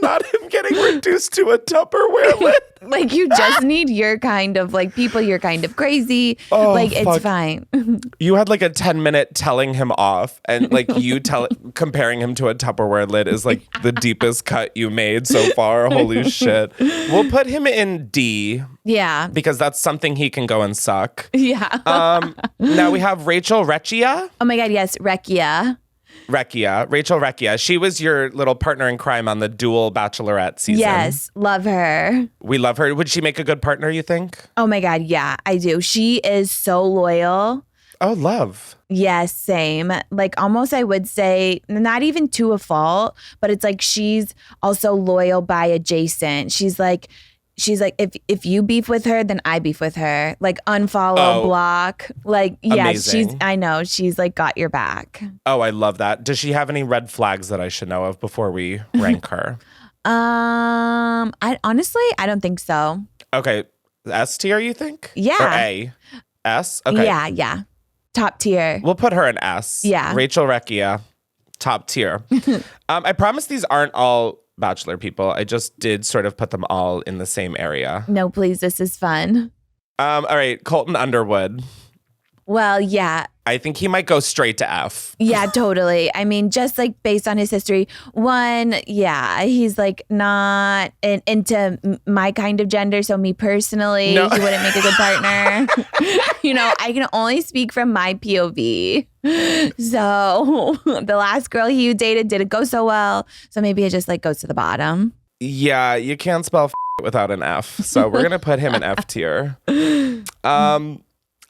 Not him getting reduced to a Tupperware lid. Like you just need your kind of like people, you're kind of crazy. Oh, like fuck. it's fine. You had like a 10-minute telling him off, and like you comparing him to a Tupperware lid is like the deepest cut you made so far. Holy shit. We'll put him in D Yeah. because that's something he can go and suck. Yeah. Now we have Rachel Recchia. Oh my God, yes, Rachel Recchia. She was your little partner in crime on the dual Bachelorette season. Yes, love her. We love her. Would she make a good partner, you think? Oh my God, yeah, I do. She is so loyal. Oh, love. Yes, same. Like almost I would say not even to a fault, but it's like she's also loyal by adjacent. She's like if you beef with her, then I beef with her. Like unfollow, block. Like yeah, amazing. she's like got your back. Oh, I love that. Does she have any red flags that I should know of before we rank her? I honestly don't think so. Okay. S tier, you think? Yeah. Or A? S? Okay. Yeah. Top tier. We'll put her in S. Yeah. Rachel Recchia, top tier. I promise these aren't all Bachelor people. I just did sort of put them all in the same area. No, please, this is fun. All right, Colton Underwood. Well, yeah. I think he might go straight to F. Yeah, totally. I mean, just like based on his history, one, yeah, he's like not into my kind of gender. So me personally, No. he wouldn't make a good partner. I can only speak from my POV. So the last girl he dated didn't go so well. So maybe it just like goes to the bottom. Yeah, you can't spell without an F. So we're going to put him in F tier.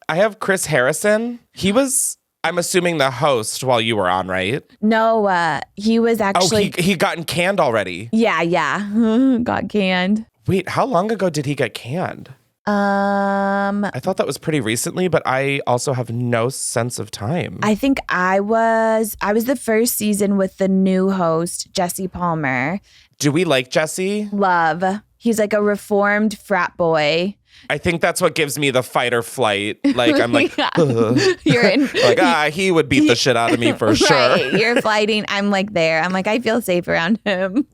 I have Chris Harrison. He was, I'm assuming, the host while you were on, right? No, he was actually. Oh, he gotten canned already. Yeah. Got canned. Wait, how long ago did he get canned? I thought that was pretty recently, but I also have no sense of time. I think I was the first season with the new host, Jesse Palmer. Do we like Jesse? Love. He's like a reformed frat boy. I think that's what gives me the fight or flight. Like, I'm like, You're in. like, he would beat the shit out of me for sure. Right. You're fighting. I'm like there. I'm like, I feel safe around him.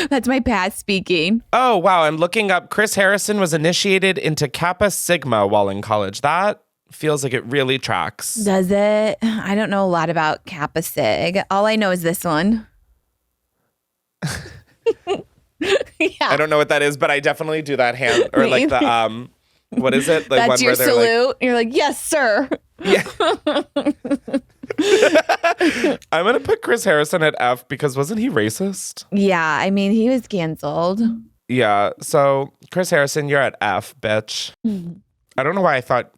That's my past speaking. Oh, wow. I'm looking up. Chris Harrison was initiated into Kappa Sigma while in college. That feels like it really tracks. Does it? I don't know a lot about Kappa Sig. All I know is this one. Yeah. I don't know what that is, but I definitely do that hand or like the what is it? Like that's one your where they're salute. like, you're like, yes, sir. Yeah. I'm gonna put Chris Harrison at F because wasn't he racist? Yeah, I mean he was canceled. Yeah. So Chris Harrison, you're at F, bitch. I don't know why I thought.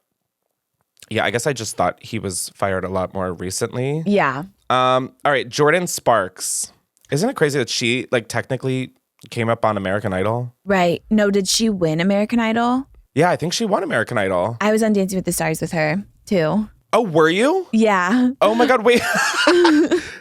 Yeah, I guess I just thought he was fired a lot more recently. Yeah. All right, Jordan Sparks. Isn't it crazy that she like technically came up on American Idol? Right. No, did she win American Idol? Yeah, I think she won American Idol. I was on Dancing with the Stars with her too. Oh, were you? Yeah. Oh my God, wait.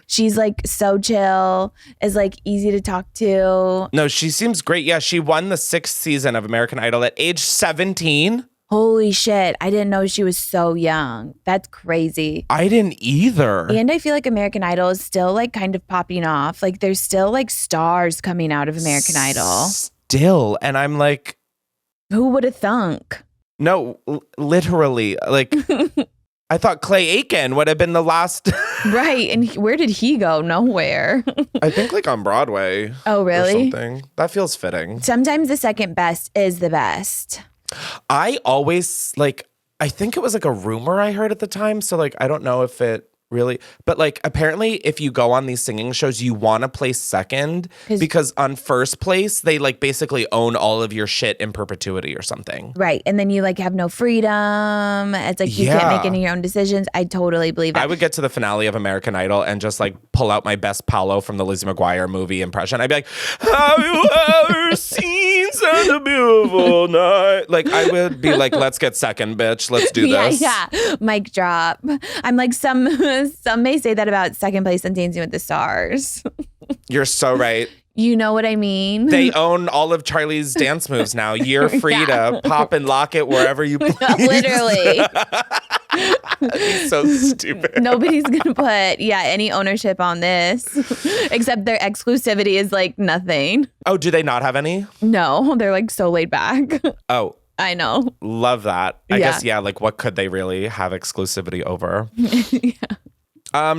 She's like so chill, is like easy to talk to. No, she seems great. Yeah, she won the 6th season of American Idol at age 17. Holy shit. I didn't know she was so young. That's crazy. I didn't either. And I feel like American Idol is still like kind of popping off. Like there's still like stars coming out of American Idol. Still. And I'm like, who would have thunk? no, literally. Like, I thought Clay Aiken would have been the last. Right. And where did he go? Nowhere. I think like on Broadway. Oh, really? Or something. That feels fitting. Sometimes the second best is the best. I always like, I think it was like a rumor I heard at the time. So like, I don't know if it really, but like apparently if you go on these singing shows, you want to place second because on first place, they like basically own all of your shit in perpetuity or something. Right. And then you like have no freedom. It's like you can't make any of your own decisions. I totally believe that. I would get to the finale of American Idol and just like pull out my best Paolo from the Lizzie McGuire movie impression. I'd be like, have you ever seen such a beautiful night? Like I would be like, let's get second, bitch. Let's do this. Yeah. Mic drop. I'm like, some may say that about second place on Dancing with the Stars. You're so right. You know what I mean? They own all of Charlie's dance moves now. You're free to pop and lock it wherever you please. Literally. He's so stupid. Nobody's going to put, any ownership on this. Except their exclusivity is like nothing. Oh, do they not have any? No, they're like so laid back. Oh. I know. Love that. I guess, like what could they really have exclusivity over?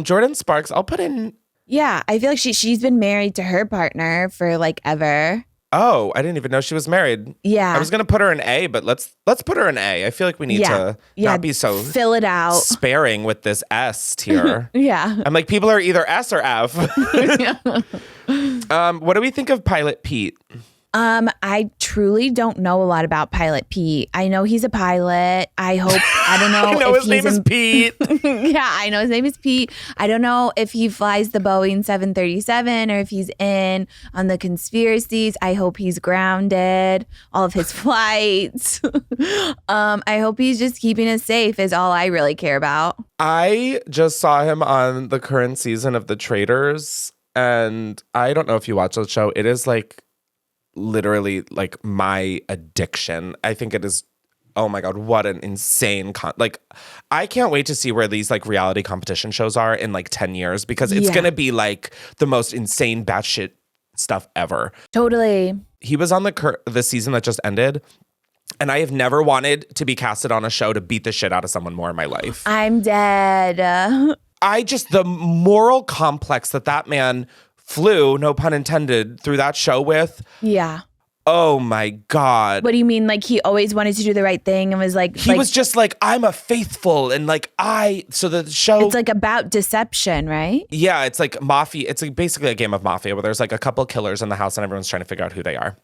Jordan Sparks, I'll put in. Yeah, I feel like she's been married to her partner for like ever. Oh, I didn't even know she was married. Yeah. I was going to put her in A, but let's put her in A. I feel like we need to not be so fill it out. Sparing with this S tier. Yeah. I'm like, people are either S or F. What do we think of Pilot Pete? I truly don't know a lot about Pilot Pete. I know he's a pilot. I don't know. I know his name is Pete. Yeah, I know his name is Pete. I don't know if he flies the Boeing 737 or if he's in on the conspiracies. I hope he's grounded, all of his flights. I hope he's just keeping us safe is all I really care about. I just saw him on the current season of The Traitors, and I don't know if you watch the show. It is like literally like my addiction. I think it is. Oh my God, what an insane like I can't wait to see where these like reality competition shows are in like 10 years because it's gonna be like the most insane batshit stuff ever. Totally. He was on the season that just ended. And I have never wanted to be casted on a show to beat the shit out of someone more in my life. I'm dead. The moral complex that man flew, no pun intended, through that show with. Yeah. Oh my God. What do you mean? Like he always wanted to do the right thing and was like... He was just like, I'm a faithful and like so the show... It's like about deception, right? Yeah, it's like mafia. It's like basically a game of mafia where there's like a couple killers in the house and everyone's trying to figure out who they are.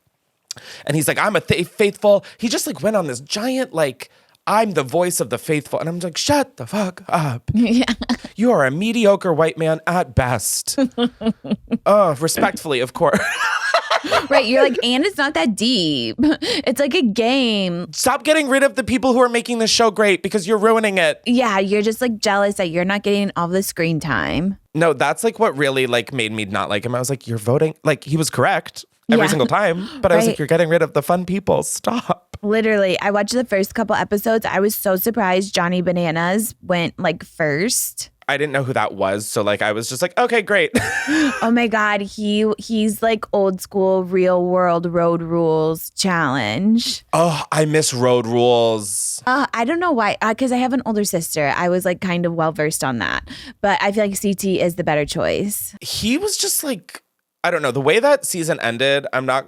And he's like, I'm a faithful. He just like went on this giant like, I'm the voice of the faithful. And I'm like, shut the fuck up. Yeah. You are a mediocre white man at best. Oh, respectfully, of course. Right. You're like, and it's not that deep. It's like a game. Stop getting rid of the people who are making this show great because you're ruining it. Yeah. You're just like jealous that you're not getting all the screen time. No, that's like what really like made me not like him. I was like, you're voting. Like he was correct every single time. But I was like, you're getting rid of the fun people. Stop. Literally. I watched the first couple episodes. I was so surprised Johnny Bananas went like first. I didn't know who that was. So like, I was just like, okay, great. Oh my God. He's like old school real world road rules challenge. Oh, I miss road rules. I don't know why. Because I have an older sister. I was like kind of well versed on that. But I feel like CT is the better choice. He was just like, I don't know. The way that season ended, yeah,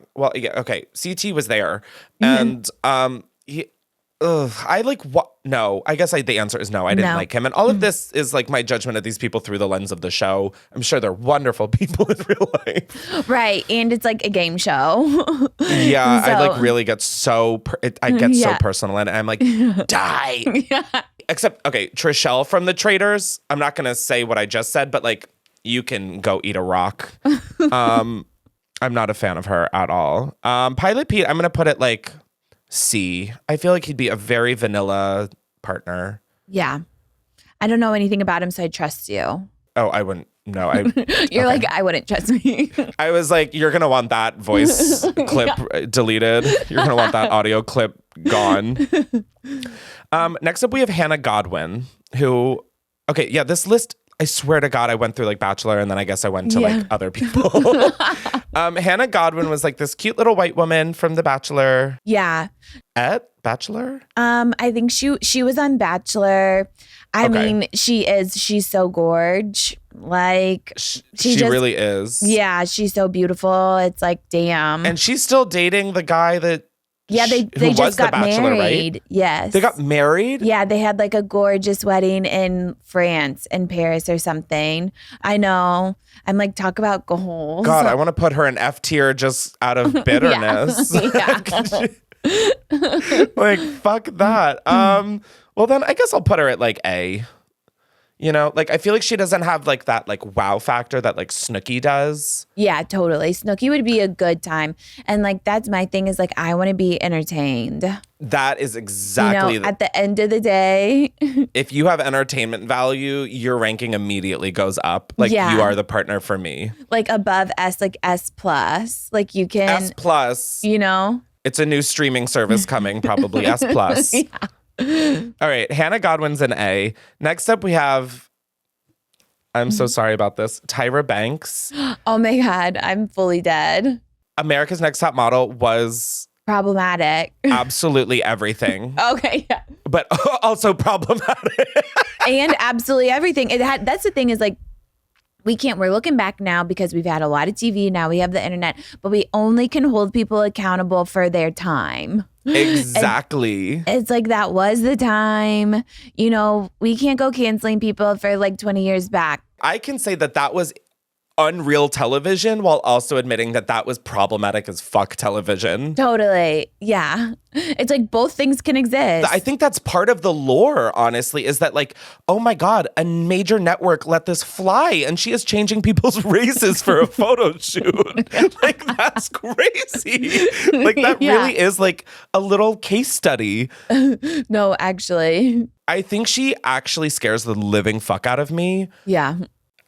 okay. CT was there. And I like what? No, I guess the answer is no. I didn't like him. And all of this is like my judgment of these people through the lens of the show. I'm sure they're wonderful people in real life. Right. And it's like a game show. Yeah. I like really get so personal and I'm like, die. Yeah. Except, okay, Trishelle from The Traitors. I'm not going to say what I just said, but like, you can go eat a rock. I'm not a fan of her at all. Pilot Pete, I'm going to put it like C. I feel like he'd be a very vanilla partner. Yeah. I don't know anything about him, so I trust you. Oh, I wouldn't. No, You're like, I wouldn't trust me. I was like, you're going to want that voice clip deleted. You're going to want that audio clip gone. Next up, we have Hannah Godwin, who, okay, yeah, this list, I swear to God, I went through like Bachelor and then I guess I went to like other people. Hannah Godwin was like this cute little white woman from The Bachelor. Yeah. At Bachelor? I think she was on Bachelor. I mean, she's so gorge. Like she really is. Yeah, she's so beautiful. It's like, damn. And she's still dating the guy that they just got Bachelor, married. Right? Yes. They got married? Yeah, they had like a gorgeous wedding in France, in Paris or something. I know. I'm like, talk about goals. God, I want to put her in F tier just out of bitterness. Like, fuck that. Well, then I guess I'll put her at like A. You know, like I feel like she doesn't have like that like wow factor that like Snooki does. Yeah, totally. Snooki would be a good time. And like that's my thing is like I want to be entertained. That is exactly at the end of the day. If you have entertainment value, your ranking immediately goes up. Like you are the partner for me. Like above S, like S plus. Like you can S plus. You know? It's a new streaming service coming, probably S plus. Yeah. All right, Hannah Godwin's an A. Next up, we have, I'm so sorry about this, Tyra Banks. Oh my God, I'm fully dead. America's Next Top Model was problematic. Absolutely everything. Okay, yeah. But also problematic. And absolutely everything. That's the thing is like, we're looking back now because we've had a lot of TV. Now we have the internet, but we only can hold people accountable for their time. Exactly. And it's like, that was the time. You know, we can't go canceling people for like 20 years back. I can say that was unreal television while also admitting that was problematic as fuck television. Totally. Yeah. It's like both things can exist. I think that's part of the lore, honestly, is that like, oh my God, a major network let this fly and she is changing people's races for a photo shoot. Like, that's crazy. Like, that really is like a little case study. No, actually. I think she actually scares the living fuck out of me. Yeah.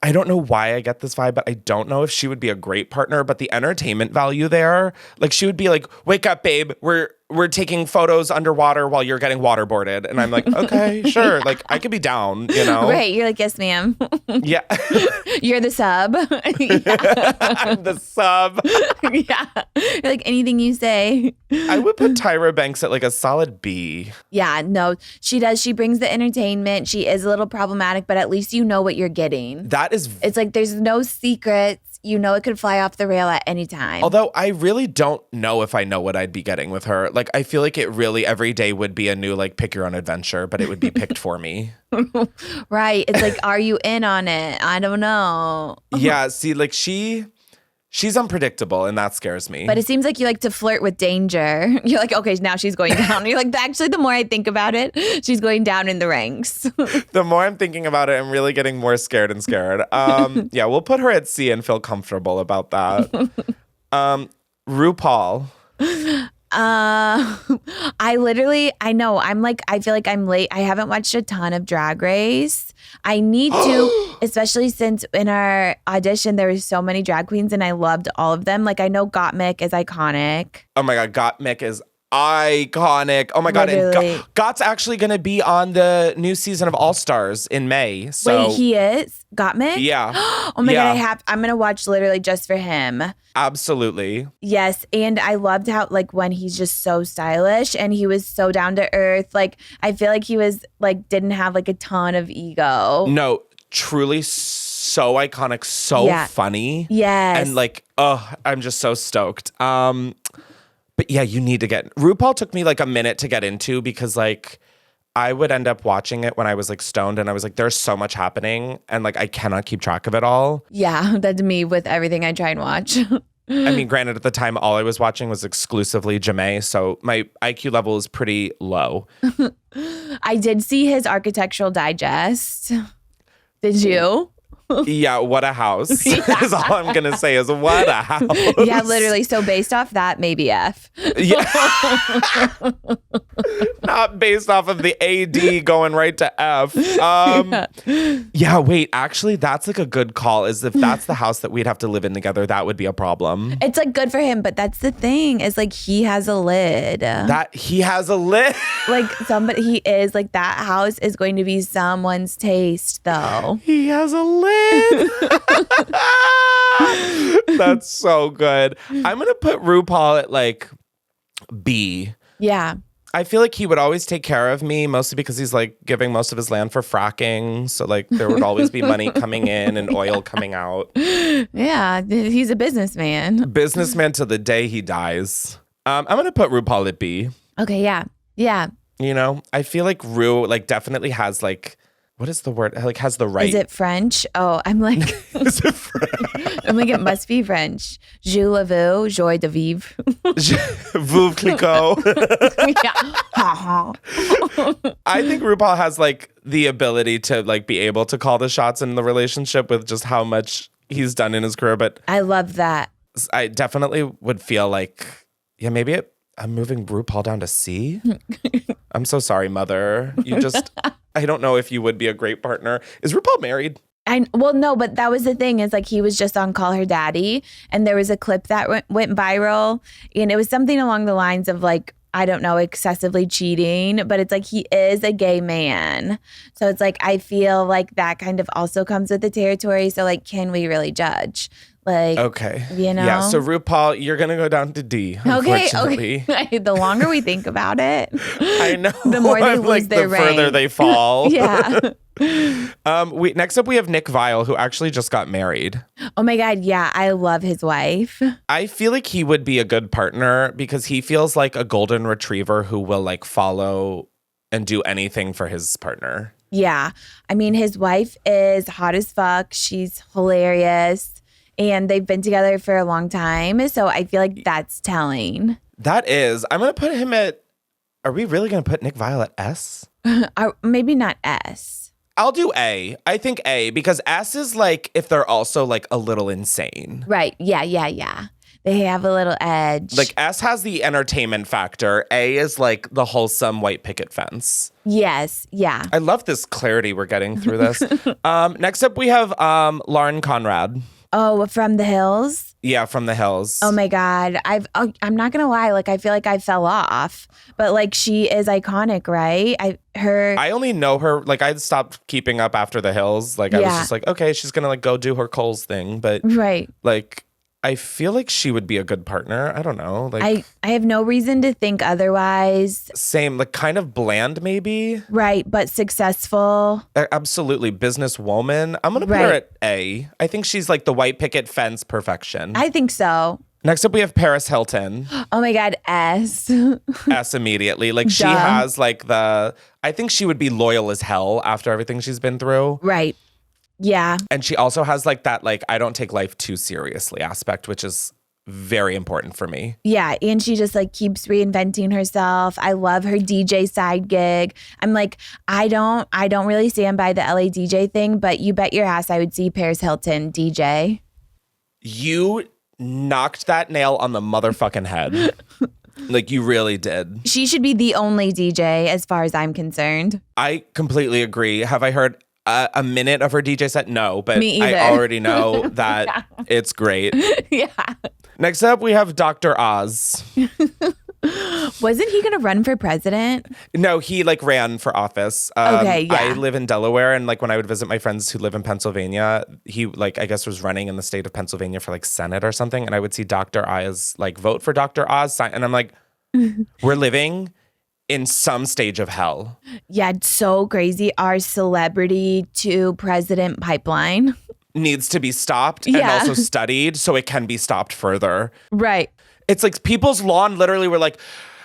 I don't know why I get this vibe, but I don't know if she would be a great partner, but the entertainment value there, like she would be like, wake up, babe. We're we're taking photos underwater while you're getting waterboarded. And I'm like, okay, sure. Like, I could be down, you know? Right. You're like, yes, ma'am. Yeah. You're the sub. I'm the sub. Yeah. You're like, anything you say. I would put Tyra Banks at like a solid B. Yeah, no, she does. She brings the entertainment. She is a little problematic, but at least you know what you're getting. It's like there's no secrets. You know it could fly off the rail at any time. Although I really don't know if I know what I'd be getting with her. Like, I feel like it really every day would be a new, like, pick your own adventure, but it would be picked for me. Right. It's like, are you in on it? I don't know. Yeah. See, like, she's unpredictable, and that scares me. But it seems like you like to flirt with danger. You're like, okay, now she's going down. You're like, actually, the more I think about it, she's going down in the ranks. The more I'm thinking about it, I'm really getting more scared and scared. Yeah, we'll put her at C and feel comfortable about that. RuPaul. I know. I feel like I'm late. I haven't watched a ton of Drag Race. I need to, especially since in our audition, there was so many drag queens and I loved all of them. Like, I know Gottmik is iconic. Oh my God, Gottmik is iconic. Oh my God. Literally. And Gott's actually going to be on the new season of All Stars in May. So. Wait, he is? Gottmik? Yeah. Oh my God, I'm going to watch literally just for him. Absolutely. Yes. And I loved how, like, when he's just so stylish and he was so down to earth. Like, I feel like he was, like, didn't have, like, a ton of ego. No, truly so iconic, so funny. Yes. And, like, oh, I'm just so stoked. But yeah, you need to RuPaul took me, like, a minute to get into because, like, I would end up watching it when I was, like, stoned and I was like, there's so much happening and, like, I cannot keep track of it all. Yeah, that's me with everything I try and watch. I mean, granted, at the time, all I was watching was exclusively Jamae, so my IQ level is pretty low. I did see his Architectural Digest. Did you? Yeah, what a house. Yeah. Is all I'm going to say is what a house. Yeah, literally. So based off that, maybe F. Yeah. Not based off of the AD going right to F. Yeah, wait, actually, that's like a good call. Is if that's the house that we'd have to live in together, that would be a problem. It's like good for him, but that's the thing is like he has a lid. That he has a lid. Like he is like that house is going to be someone's taste though. He has a lid. That's so good. I'm gonna put RuPaul at like B. Yeah. I feel like he would always take care of me, mostly because he's like giving most of his land for fracking. So like there would always be money coming in and oil coming out. Yeah, he's a businessman. Businessman to the day he dies. I'm gonna put RuPaul at B. Okay, yeah. Yeah. You know, I feel like Ru like definitely has like, what is the word? Like has the right. Is it French? Oh, I'm like. Is it French? I'm like, it must be French. Je le veux, joie de vivre. Veuve Clicquot. Yeah. I think RuPaul has like the ability to like be able to call the shots in the relationship with just how much he's done in his career. But I love that. I definitely would feel like, yeah, maybe I'm moving RuPaul down to C. I'm so sorry, mother. You just, I don't know if you would be a great partner. Is RuPaul married? Well, no, but that was the thing is like he was just on Call Her Daddy and there was a clip that went viral and it was something along the lines of like, I don't know, excessively cheating, but it's like he is a gay man. So it's like, I feel like that kind of also comes with the territory. So like, can we really judge? Like, okay. You know? Yeah. So RuPaul, you're going to go down to D. Okay. The longer we think about it, I know. The more they lose like, their the further rank. they fall. Yeah. Next up, we have Nick Viall, who actually just got married. Oh my God. Yeah. I love his wife. I feel like he would be a good partner because he feels like a golden retriever who will like follow and do anything for his partner. Yeah. I mean, his wife is hot as fuck. She's hilarious. And they've been together for a long time. So I feel like that's telling. That is. I'm going to put him at, are we really going to put Nick Viall at S? Maybe not S. I'll do A. I think A because S is like if they're also like a little insane. Right. Yeah. They have a little edge. Like S has the entertainment factor. A is like the wholesome white picket fence. Yes. Yeah. I love this clarity we're getting through this. Next up, we have Lauren Conrad. Oh, from the Hills? Yeah, from the Hills. Oh my God. I'm not gonna lie, like I feel like I fell off. But like she is iconic, right? I only know her, like I stopped keeping up after the Hills. Like I was just like, okay, she's gonna like go do her Coles thing. But right. like I feel like she would be a good partner. I don't know. Like I have no reason to think otherwise. Same, like kind of bland maybe. Right, but successful. Absolutely. Businesswoman. I'm going to put her at A. I think she's like the white picket fence perfection. I think so. Next up, we have Paris Hilton. Oh my God, S. S immediately. Like she has like I think she would be loyal as hell after everything she's been through. Right. Yeah. And she also has like that, like, I don't take life too seriously aspect, which is very important for me. Yeah. And she just like keeps reinventing herself. I love her DJ side gig. I'm like, I don't really stand by the LA DJ thing, but you bet your ass I would see Paris Hilton DJ. You knocked that nail on the motherfucking head. Like you really did. She should be the only DJ as far as I'm concerned. I completely agree. Have I heard a minute of her DJ set? No, but Me either. I already know that it's great. Yeah. Next up, we have Dr. Oz. Wasn't he going to run for president? No, he like ran for office. Okay, yeah. I live in Delaware, and like when I would visit my friends who live in Pennsylvania, he like I guess was running in the state of Pennsylvania for like Senate or something, and I would see Dr. Oz like vote for Dr. Oz, and I'm like, we're living in some stage of hell. Yeah, it's so crazy. Our celebrity to president pipeline needs to be stopped and also studied so it can be stopped further. Right. It's like people's lawn literally were like,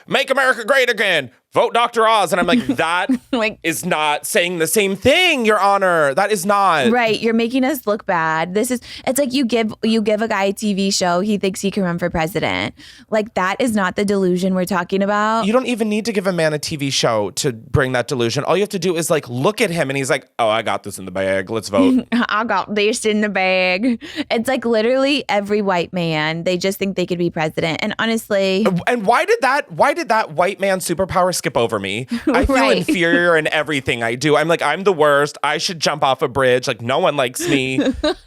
make America great again. Vote Dr. Oz. And I'm like, that like, is not saying the same thing, Your Honor. That is not. Right. You're making us look bad. It's like you give a guy a TV show, he thinks he can run for president. Like that is not the delusion we're talking about. You don't even need to give a man a TV show to bring that delusion. All you have to do is like look at him and he's like, oh, I got this in the bag. Let's vote. I got this in the bag. It's like literally every white man, they just think they could be president. And honestly. And why did that white man superpower skip over me? I feel inferior in everything I do. I'm like, I'm the worst. I should jump off a bridge. Like, no one likes me. What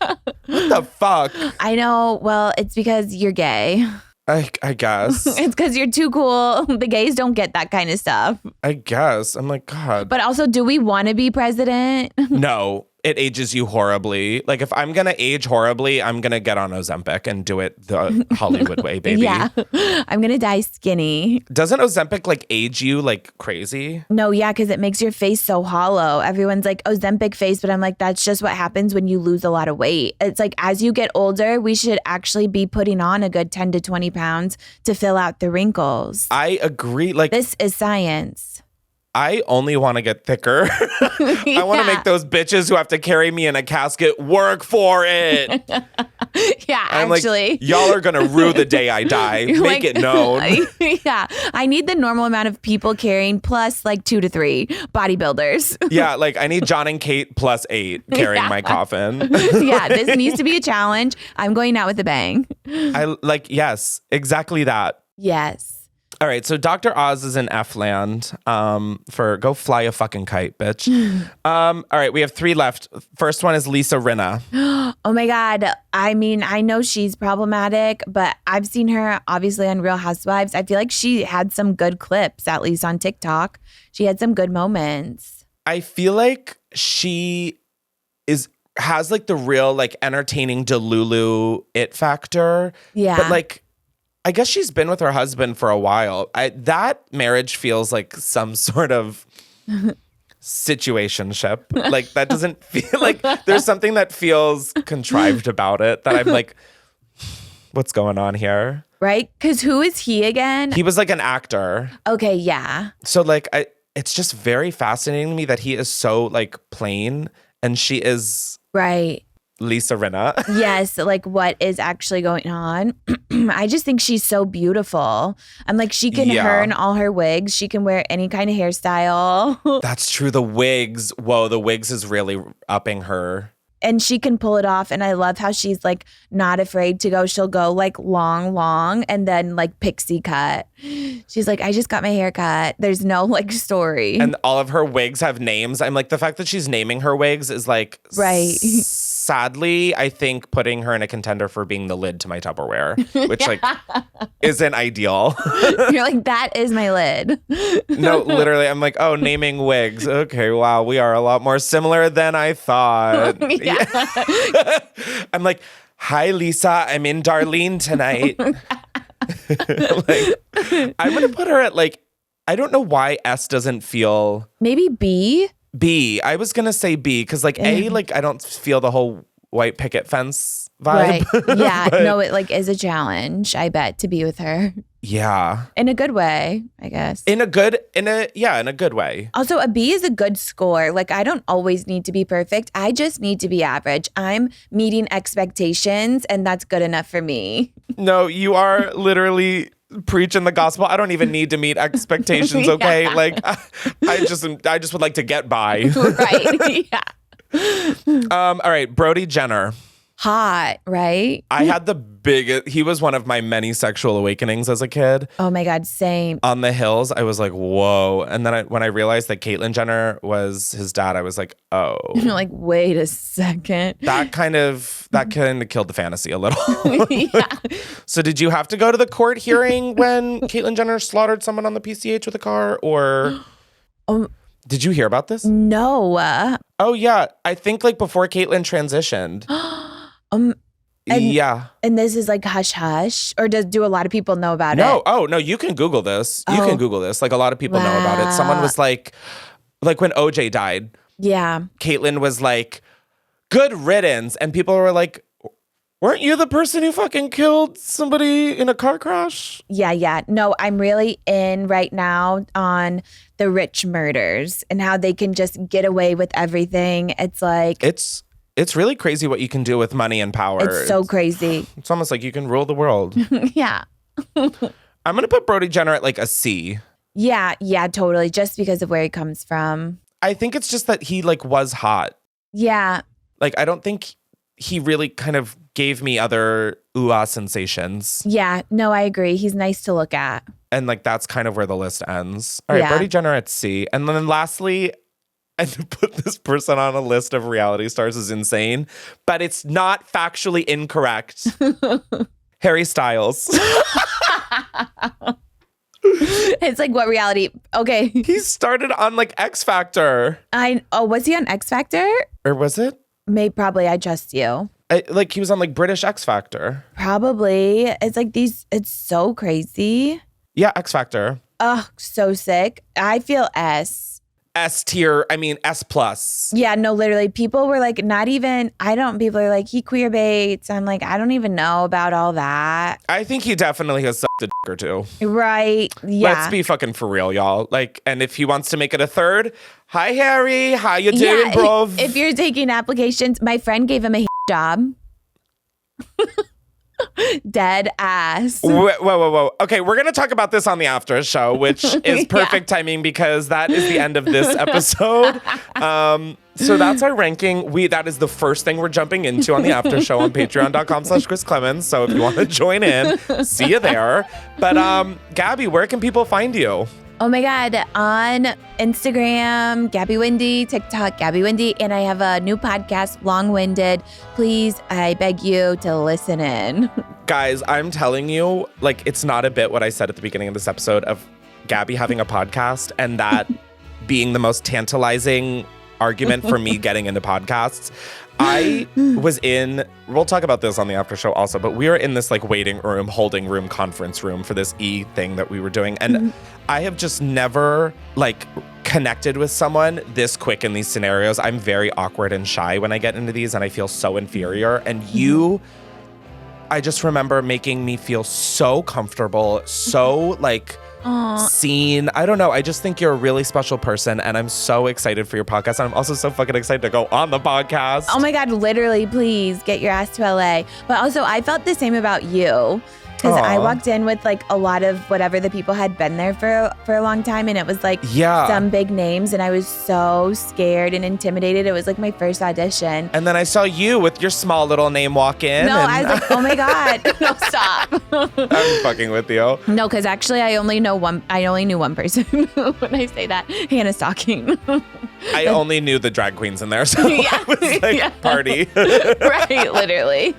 the fuck? I know. Well, it's because you're gay. I guess. It's because you're too cool. The gays don't get that kind of stuff. I guess. I'm like, God. But also, do we want to be president? No. It ages you horribly. Like if I'm going to age horribly, I'm going to get on Ozempic and do it the Hollywood way, baby. Yeah. I'm going to die skinny. Doesn't Ozempic like age you like crazy? No, yeah, because it makes your face so hollow. Everyone's like, Ozempic face, but I'm like, that's just what happens when you lose a lot of weight. It's like as you get older, we should actually be putting on a good 10 to 20 pounds to fill out the wrinkles. I agree. Like this is science. I only want to get thicker. I want to make those bitches who have to carry me in a casket work for it. Yeah, I'm actually. Like, y'all are going to rue the day I die. Make like, it known. Yeah. I need the normal amount of people carrying plus like 2 to 3 bodybuilders. Yeah, like I need John and Kate plus 8 carrying my coffin. Yeah, this needs to be a challenge. I'm going out with a bang. Yes, exactly that. Yes. All right, so Dr. Oz is in F-land for go fly a fucking kite, bitch. All right, we have 3 left. First one is Lisa Rinna. Oh my God. I mean, I know she's problematic, but I've seen her obviously on Real Housewives. I feel like she had some good clips, at least on TikTok. She had some good moments. I feel like she has like the real like entertaining Delulu it factor. Yeah. But like, I guess she's been with her husband for a while. That marriage feels like some sort of situationship. Like that doesn't feel like there's something that feels contrived about it that I'm like, what's going on here? Right? Because who is he again? He was like an actor. Okay, yeah. So like, it's just very fascinating to me that he is so like plain and she is right. Lisa Rinna. Yes, like what is actually going on. I just think she's so beautiful. I'm like, she can her in all her wigs. She can wear any kind of hairstyle. That's true. The wigs. Whoa, the wigs is really upping her. And she can pull it off. And I love how she's like not afraid to go. She'll go like long and then like pixie cut. She's like, I just got my hair cut. There's no like story. And all of her wigs have names. I'm like, the fact that she's naming her wigs is like right. sadly, I think putting her in a contender for being the lid to my Tupperware, which like isn't ideal. You're like, that is my lid. No, literally, I'm like, oh, naming wigs. Okay, wow, we are a lot more similar than I thought. Yeah. I'm like, hi, Lisa, I'm in Darlene tonight. Like, I'm going to put her at like, I don't know why S doesn't feel... Maybe B? B. I was going to say B because like A, like I don't feel the whole white picket fence vibe. Right. Yeah. But, no, it like is a challenge, I bet, to be with her. Yeah. In a good way, I guess. In a good way. Also, a B is a good score. Like, I don't always need to be perfect. I just need to be average. I'm meeting expectations, and that's good enough for me. No, you are literally preaching the gospel. I don't even need to meet expectations, okay? Yeah. Like, I just would like to get by. Right, yeah. All right, Brody Jenner. Hot, right? I had the biggest, he was one of my many sexual awakenings as a kid. Oh my God, same. On the hills, I was like, whoa. And then when I realized that Caitlyn Jenner was his dad, I was like, oh. You're like, wait a second. That kind of killed the fantasy a little. Yeah. So did you have to go to the court hearing when Caitlyn Jenner slaughtered someone on the PCH with a car, or did you hear about this? No. Oh yeah, I think like before Caitlyn transitioned. Yeah. And this is like hush hush, or do a lot of people know about it? Oh no, you can Google this. You can Google this. Like a lot of people know about it. Someone was like when OJ died. Yeah. Caitlyn was like, good riddance. And people were like, weren't you the person who fucking killed somebody in a car crash? Yeah. No, I'm really in right now on the rich murders and how they can just get away with everything. It's like... It's really crazy what you can do with money and power. It's so crazy. It's almost like you can rule the world. Yeah. I'm going to put Brody Jenner at like a C. Yeah, totally. Just because of where he comes from. I think it's just that he like was hot. Yeah. Like, I don't think he really kind of gave me other ooh-ah sensations. Yeah, no, I agree. He's nice to look at. And like, that's kind of where the list ends. All right, Brody Jenner at C. And then lastly... And to put this person on a list of reality stars is insane, but it's not factually incorrect. Harry Styles. It's like, what reality? Okay. He started on like X Factor. Was he on X Factor? Or was it? Probably. I trust you. Like he was on like British X Factor. Probably. It's like it's so crazy. Yeah, X Factor. Oh, so sick. I feel S tier, I mean S plus. Yeah, no, literally. People were like, people are like, he queer baits. I'm like, I don't even know about all that. I think he definitely has sucked a dick or two. Right, yeah. Let's be fucking for real, y'all. Like, and if he wants to make it a third, hi Harry, how you doing, bro? If you're taking applications, my friend gave him a job. Dead ass. Whoa. Okay, we're going to talk about this on the after show, which is perfect timing because that is the end of this episode. So that's our ranking. That is the first thing we're jumping into on the after show on patreon.com/Chris Klemens. So if you want to join in, see you there. But Gabby, where can people find you? Oh my God, on Instagram, Gabby Windey, TikTok, Gabby Windey, and I have a new podcast, Long Winded. Please, I beg you to listen in. Guys, I'm telling you, like, it's not a bit what I said at the beginning of this episode of Gabby having a podcast and that being the most tantalizing argument for me getting into podcasts. I was we'll talk about this on the after show also, but we were in this like holding room, conference room for this thing that we were doing. And I have just never like connected with someone this quick in these scenarios. I'm very awkward and shy when I get into these and I feel so inferior. And I just remember making me feel so comfortable, so like seen. I don't know. I just think you're a really special person and I'm so excited for your podcast. And I'm also so fucking excited to go on the podcast. Oh my God, literally, please get your ass to LA. But also I felt the same about you. Because I walked in with like a lot of whatever the people had been there for a long time. And it was like some big names. And I was so scared and intimidated. It was like my first audition. And then I saw you with your small little name walk in. No, I was like, oh my God. No, stop. I'm fucking with you. No, because actually I only knew one person when I say that. Hannah Stocking. I only knew the drag queens in there, so I was like, party. Right, literally.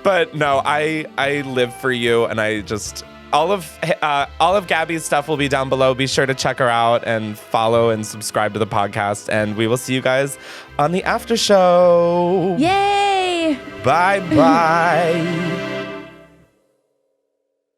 But no, I live for you, and I just all of Gabby's stuff will be down below. Be sure to check her out and follow and subscribe to the podcast, and we will see you guys on the after show. Yay! Bye.